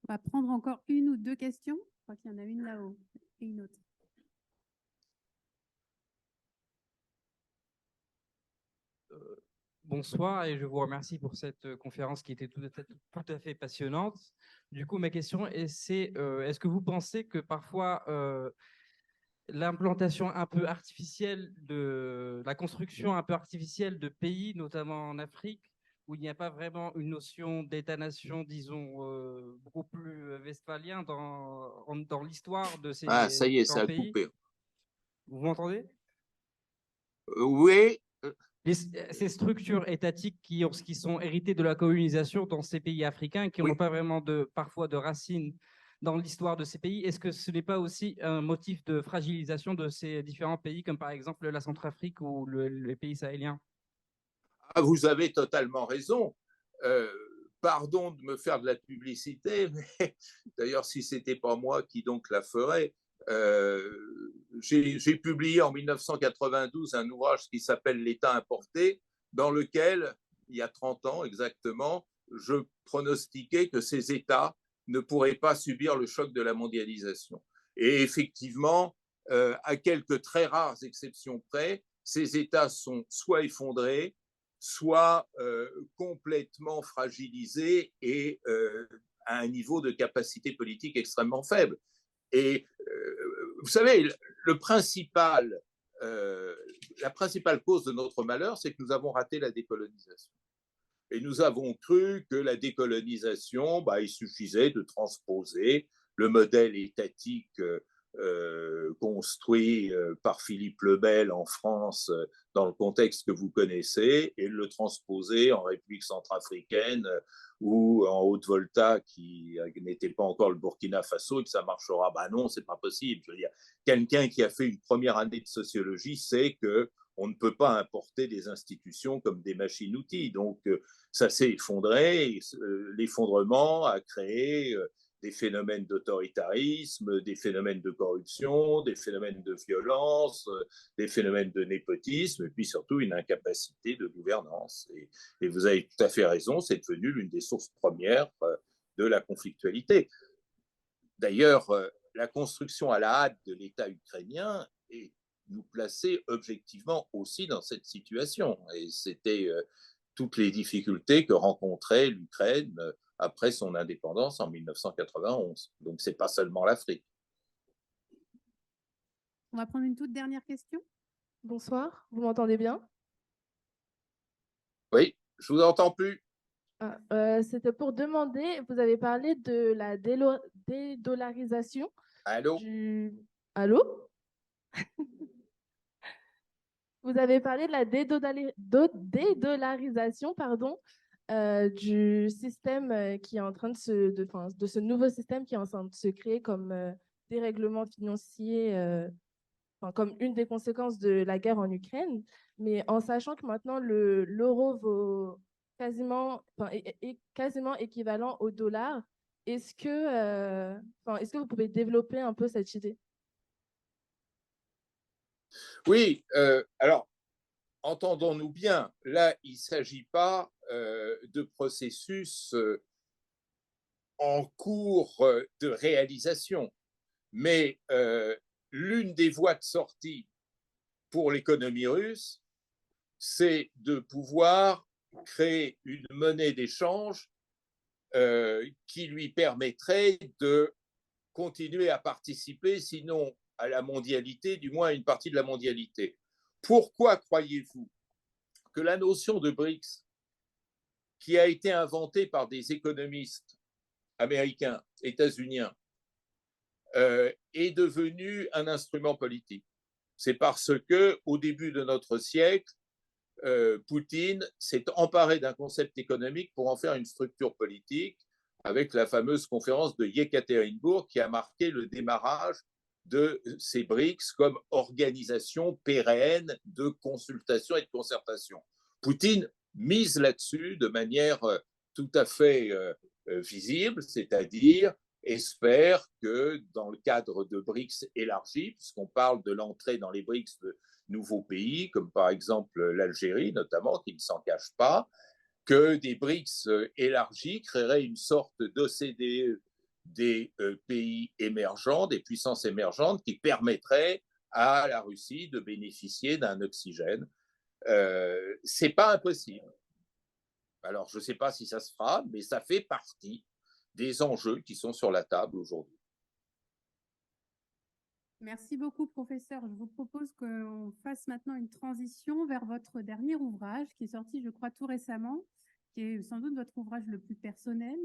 On va prendre encore une ou deux questions. Je crois qu'il y en a une là-haut et une autre. Bonsoir et je vous remercie pour cette conférence qui était tout à fait passionnante. Du coup, ma question c'est est-ce que vous pensez que parfois l'implantation un peu artificielle la construction un peu artificielle de pays, notamment en Afrique, où il n'y a pas vraiment une notion d'État-nation, disons, beaucoup plus westphalien dans l'histoire de ces ça y est, ça a pays. coupé. Vous m'entendez? Oui, Ces structures étatiques qui sont héritées de la colonisation dans ces pays africains, qui oui. n'ont pas vraiment parfois de racines dans l'histoire de ces pays, est-ce que ce n'est pas aussi un motif de fragilisation de ces différents pays, comme par exemple la Centrafrique ou les pays sahéliens? Ah, vous avez totalement raison. Pardon de me faire de la publicité, mais d'ailleurs, si ce n'était pas moi qui donc la ferait, j'ai publié en 1992 un ouvrage qui s'appelle L'État importé, dans lequel, il y a 30 ans exactement, je pronostiquais que ces États ne pourraient pas subir le choc de la mondialisation. Et effectivement, à quelques très rares exceptions près, ces États sont soit effondrés, soit complètement fragilisés et à un niveau de capacité politique extrêmement faible. Et vous savez, la principale cause de notre malheur, c'est que nous avons raté la décolonisation. Et nous avons cru que la décolonisation, il suffisait de transposer le modèle étatique construit par Philippe le Bel en France dans le contexte que vous connaissez et le transposer en République centrafricaine ou en Haute-Volta qui n'était pas encore le Burkina Faso et que ça marchera. Non, c'est pas possible. Je veux dire, quelqu'un qui a fait une première année de sociologie sait que on ne peut pas importer des institutions comme des machines-outils. Donc, ça s'est effondré. L'effondrement a créé des phénomènes d'autoritarisme, des phénomènes de corruption, des phénomènes de violence, des phénomènes de népotisme, et puis surtout une incapacité de gouvernance. Et vous avez tout à fait raison, c'est devenu l'une des sources premières de la conflictualité. D'ailleurs, la construction à la hâte de l'État ukrainien nous plaçait objectivement aussi dans cette situation. Et c'était toutes les difficultés que rencontrait l'Ukraine après son indépendance en 1991. Donc, ce n'est pas seulement l'Afrique. On va prendre une toute dernière question. Bonsoir, vous m'entendez bien? Oui, je ne vous entends plus. C'était pour demander, vous avez parlé de la dédollarisation. Allô? Allô? Vous avez parlé de la dédollarisation, pardon, du système qui est en train de ce nouveau système qui est en train de se créer comme dérèglement financier, comme une des conséquences de la guerre en Ukraine, mais en sachant que maintenant l'euro vaut est quasiment équivalent au dollar, est-ce que vous pouvez développer un peu cette idée? Oui, alors, entendons-nous bien, là, il ne s'agit pas de processus en cours de réalisation, mais l'une des voies de sortie pour l'économie russe, c'est de pouvoir créer une monnaie d'échange qui lui permettrait de continuer à participer, sinon à la mondialité, du moins à une partie de la mondialité. Pourquoi croyez-vous que la notion de BRICS, qui a été inventée par des économistes américains, états-uniens, est devenue un instrument politique? C'est parce que, au début de notre siècle, Poutine s'est emparé d'un concept économique pour en faire une structure politique, avec la fameuse conférence de Yekaterinbourg qui a marqué le démarrage de ces BRICS comme organisation pérenne de consultation et de concertation. Poutine mise là-dessus de manière tout à fait visible, c'est-à-dire espère que dans le cadre de BRICS élargis, puisqu'on parle de l'entrée dans les BRICS de nouveaux pays, comme par exemple l'Algérie notamment, qui ne s'en cache pas, que des BRICS élargis créeraient une sorte d'OCDE des pays émergents, des puissances émergentes, qui permettrait à la Russie de bénéficier d'un oxygène. C'est pas impossible. Alors, je ne sais pas si ça se fera, mais ça fait partie des enjeux qui sont sur la table aujourd'hui. Merci beaucoup, professeur. Je vous propose qu'on fasse maintenant une transition vers votre dernier ouvrage qui est sorti, je crois, tout récemment, qui est sans doute votre ouvrage le plus personnel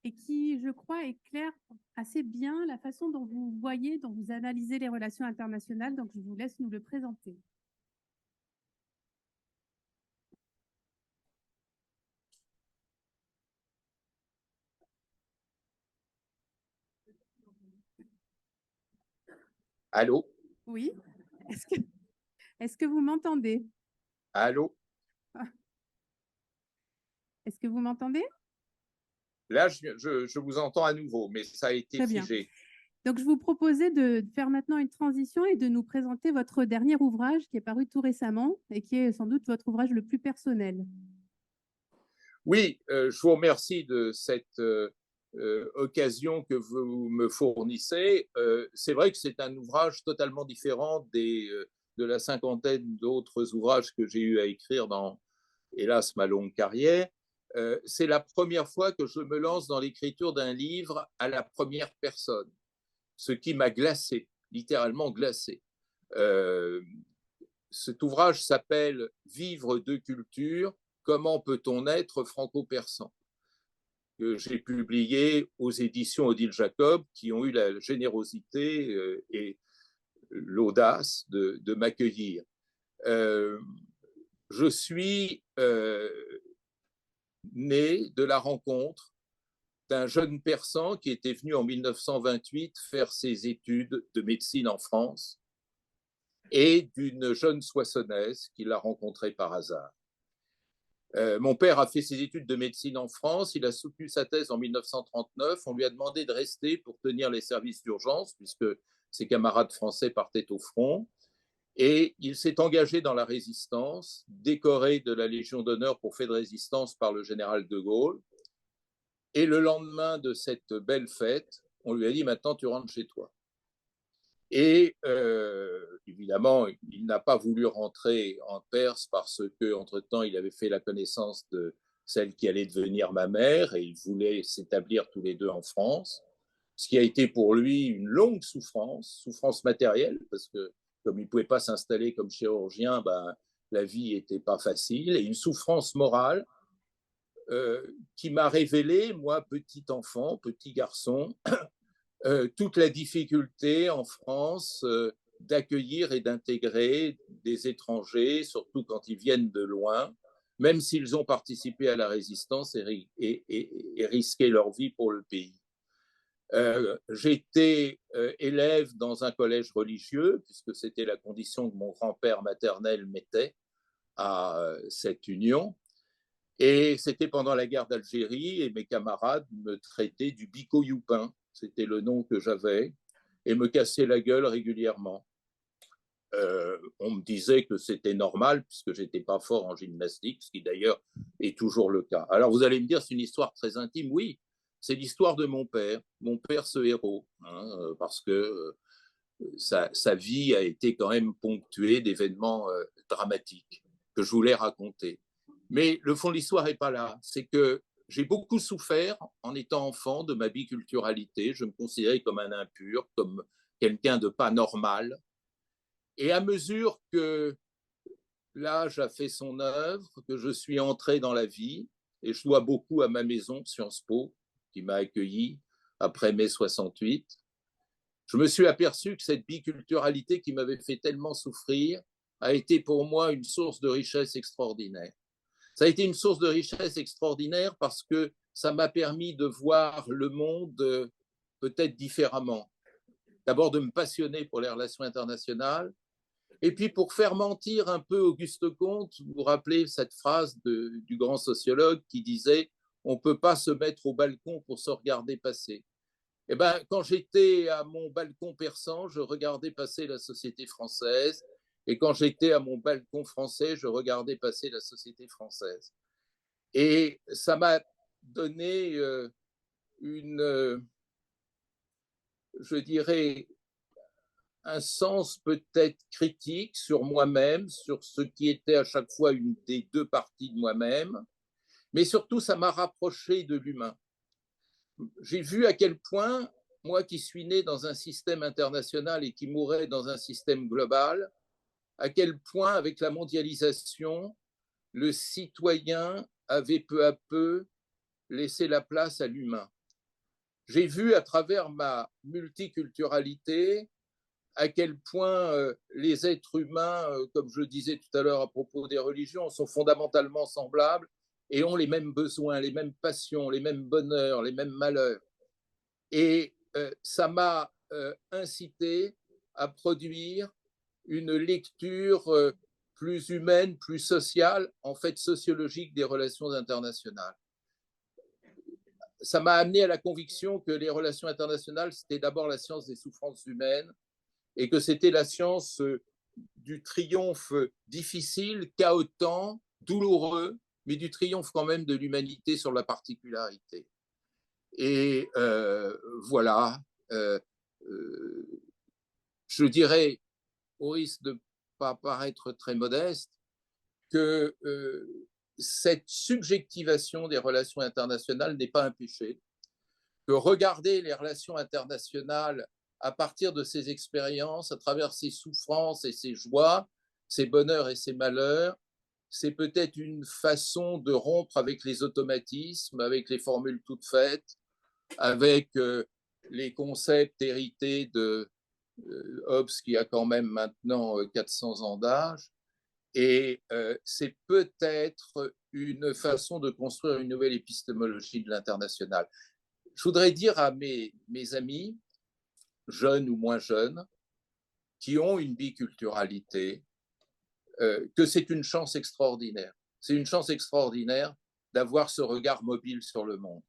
et qui, je crois, éclaire assez bien la façon dont vous voyez, dont vous analysez les relations internationales. Donc, je vous laisse nous le présenter. Allô? Oui. Est-ce que vous m'entendez? Allô? Est-ce que vous m'entendez? Là, je vous entends à nouveau, mais ça a été Très bien. figé. Donc, je vous proposais de faire maintenant une transition et de nous présenter votre dernier ouvrage qui est paru tout récemment et qui est sans doute votre ouvrage le plus personnel. Oui, je vous remercie de cette occasion que vous me fournissez. C'est vrai que c'est un ouvrage totalement différent de la cinquantaine d'autres ouvrages que j'ai eu à écrire dans, hélas, ma longue carrière. C'est la première fois que je me lance dans l'écriture d'un livre à la première personne, ce qui m'a glacé, littéralement glacé. Cet ouvrage s'appelle « Vivre deux cultures, comment peut-on être franco-persan » que j'ai publié aux éditions Odile Jacob, qui ont eu la générosité et l'audace de m'accueillir. Je suis né de la rencontre d'un jeune persan qui était venu en 1928 faire ses études de médecine en France et d'une jeune Soissonnaise qu'il a rencontrée par hasard. Mon père a fait ses études de médecine en France, il a soutenu sa thèse en 1939, on lui a demandé de rester pour tenir les services d'urgence puisque ses camarades français partaient au front et il s'est engagé dans la résistance, décoré de la Légion d'honneur pour fait de résistance par le général de Gaulle. Et le lendemain de cette belle fête, on lui a dit « maintenant tu rentres chez toi ». Et évidemment, il n'a pas voulu rentrer en Perse parce qu'entre-temps, il avait fait la connaissance de celle qui allait devenir ma mère et ils voulaient s'établir tous les deux en France, ce qui a été pour lui une longue souffrance matérielle, parce que comme il ne pouvait pas s'installer comme chirurgien, ben, la vie n'était pas facile, et une souffrance morale qui m'a révélé, moi, petit enfant, petit garçon, toute la difficulté en France d'accueillir et d'intégrer des étrangers, surtout quand ils viennent de loin, même s'ils ont participé à la résistance et risqué leur vie pour le pays. J'étais élève dans un collège religieux, puisque c'était la condition que mon grand-père maternel mettait à cette union. Et c'était pendant la guerre d'Algérie et mes camarades me traitaient du bico youpin, c'était le nom que j'avais, et me cassaient la gueule régulièrement. On me disait que c'était normal puisque j'étais pas fort en gymnastique, ce qui d'ailleurs est toujours le cas. Alors vous allez me dire, c'est une histoire très intime. Oui, c'est l'histoire de mon père ce héros, hein, parce que sa vie a été quand même ponctuée d'événements dramatiques que je voulais raconter. Mais le fond de l'histoire n'est pas là. C'est que j'ai beaucoup souffert en étant enfant de ma biculturalité. Je me considérais comme un impur, comme quelqu'un de pas normal. Et à mesure que l'âge a fait son œuvre, que je suis entré dans la vie, et je dois beaucoup à ma maison, Sciences Po, qui m'a accueilli après mai 68, je me suis aperçu que cette biculturalité qui m'avait fait tellement souffrir a été pour moi une source de richesse extraordinaire. Ça a été une source de richesse extraordinaire parce que ça m'a permis de voir le monde peut-être différemment. D'abord de me passionner pour les relations internationales, et puis pour faire mentir un peu Auguste Comte, vous vous rappelez cette phrase du grand sociologue qui disait « on ne peut pas se mettre au balcon pour se regarder passer ». Eh ben, quand j'étais à mon balcon persan, je regardais passer la société française, et quand j'étais à mon balcon français, je regardais passer la société française. Et ça m'a donné je dirais, un sens peut-être critique sur moi-même, sur ce qui était à chaque fois une des deux parties de moi-même, mais surtout, ça m'a rapproché de l'humain. J'ai vu à quel point, moi qui suis né dans un système international et qui mourrais dans un système global, à quel point, avec la mondialisation, le citoyen avait peu à peu laissé la place à l'humain. j'ai vu à travers ma multiculturalité à quel point les êtres humains, comme je le disais tout à l'heure à propos des religions, sont fondamentalement semblables et ont les mêmes besoins, les mêmes passions, les mêmes bonheurs, les mêmes malheurs. Et ça m'a incité à produire une lecture plus humaine, plus sociale, en fait sociologique des relations internationales. Ça m'a amené à la conviction que les relations internationales, c'était d'abord la science des souffrances humaines et que c'était la science du triomphe difficile, chaotant, douloureux, mais du triomphe quand même de l'humanité sur la particularité. Et voilà, je dirais, au risque de ne pas paraître très modeste, que cette subjectivation des relations internationales n'est pas un péché, que regarder les relations internationales à partir de ses expériences, à travers ses souffrances et ses joies, ses bonheurs et ses malheurs, c'est peut-être une façon de rompre avec les automatismes, avec les formules toutes faites, avec les concepts hérités de Hobbes qui a quand même maintenant 400 ans d'âge. Et c'est peut-être une façon de construire une nouvelle épistémologie de l'international. Je voudrais dire à mes amis, jeunes ou moins jeunes, qui ont une biculturalité, que c'est une chance extraordinaire. C'est une chance extraordinaire d'avoir ce regard mobile sur le monde.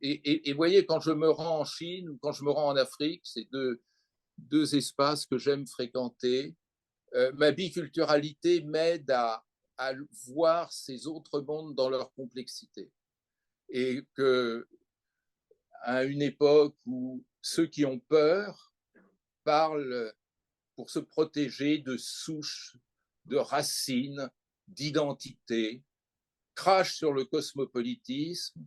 Et voyez, quand je me rends en Chine ou quand je me rends en Afrique, c'est deux espaces que j'aime fréquenter. Ma biculturalité m'aide à voir ces autres mondes dans leur complexité. Et qu'à une époque où ceux qui ont peur parlent pour se protéger de souches, de racines, d'identité, crachent sur le cosmopolitisme,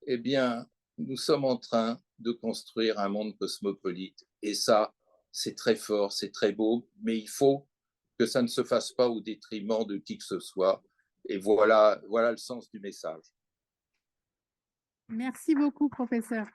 eh bien, nous sommes en train de construire un monde cosmopolite. Et ça, c'est très fort, c'est très beau, mais il faut que ça ne se fasse pas au détriment de qui que ce soit. Et voilà le sens du message. Merci beaucoup, professeur.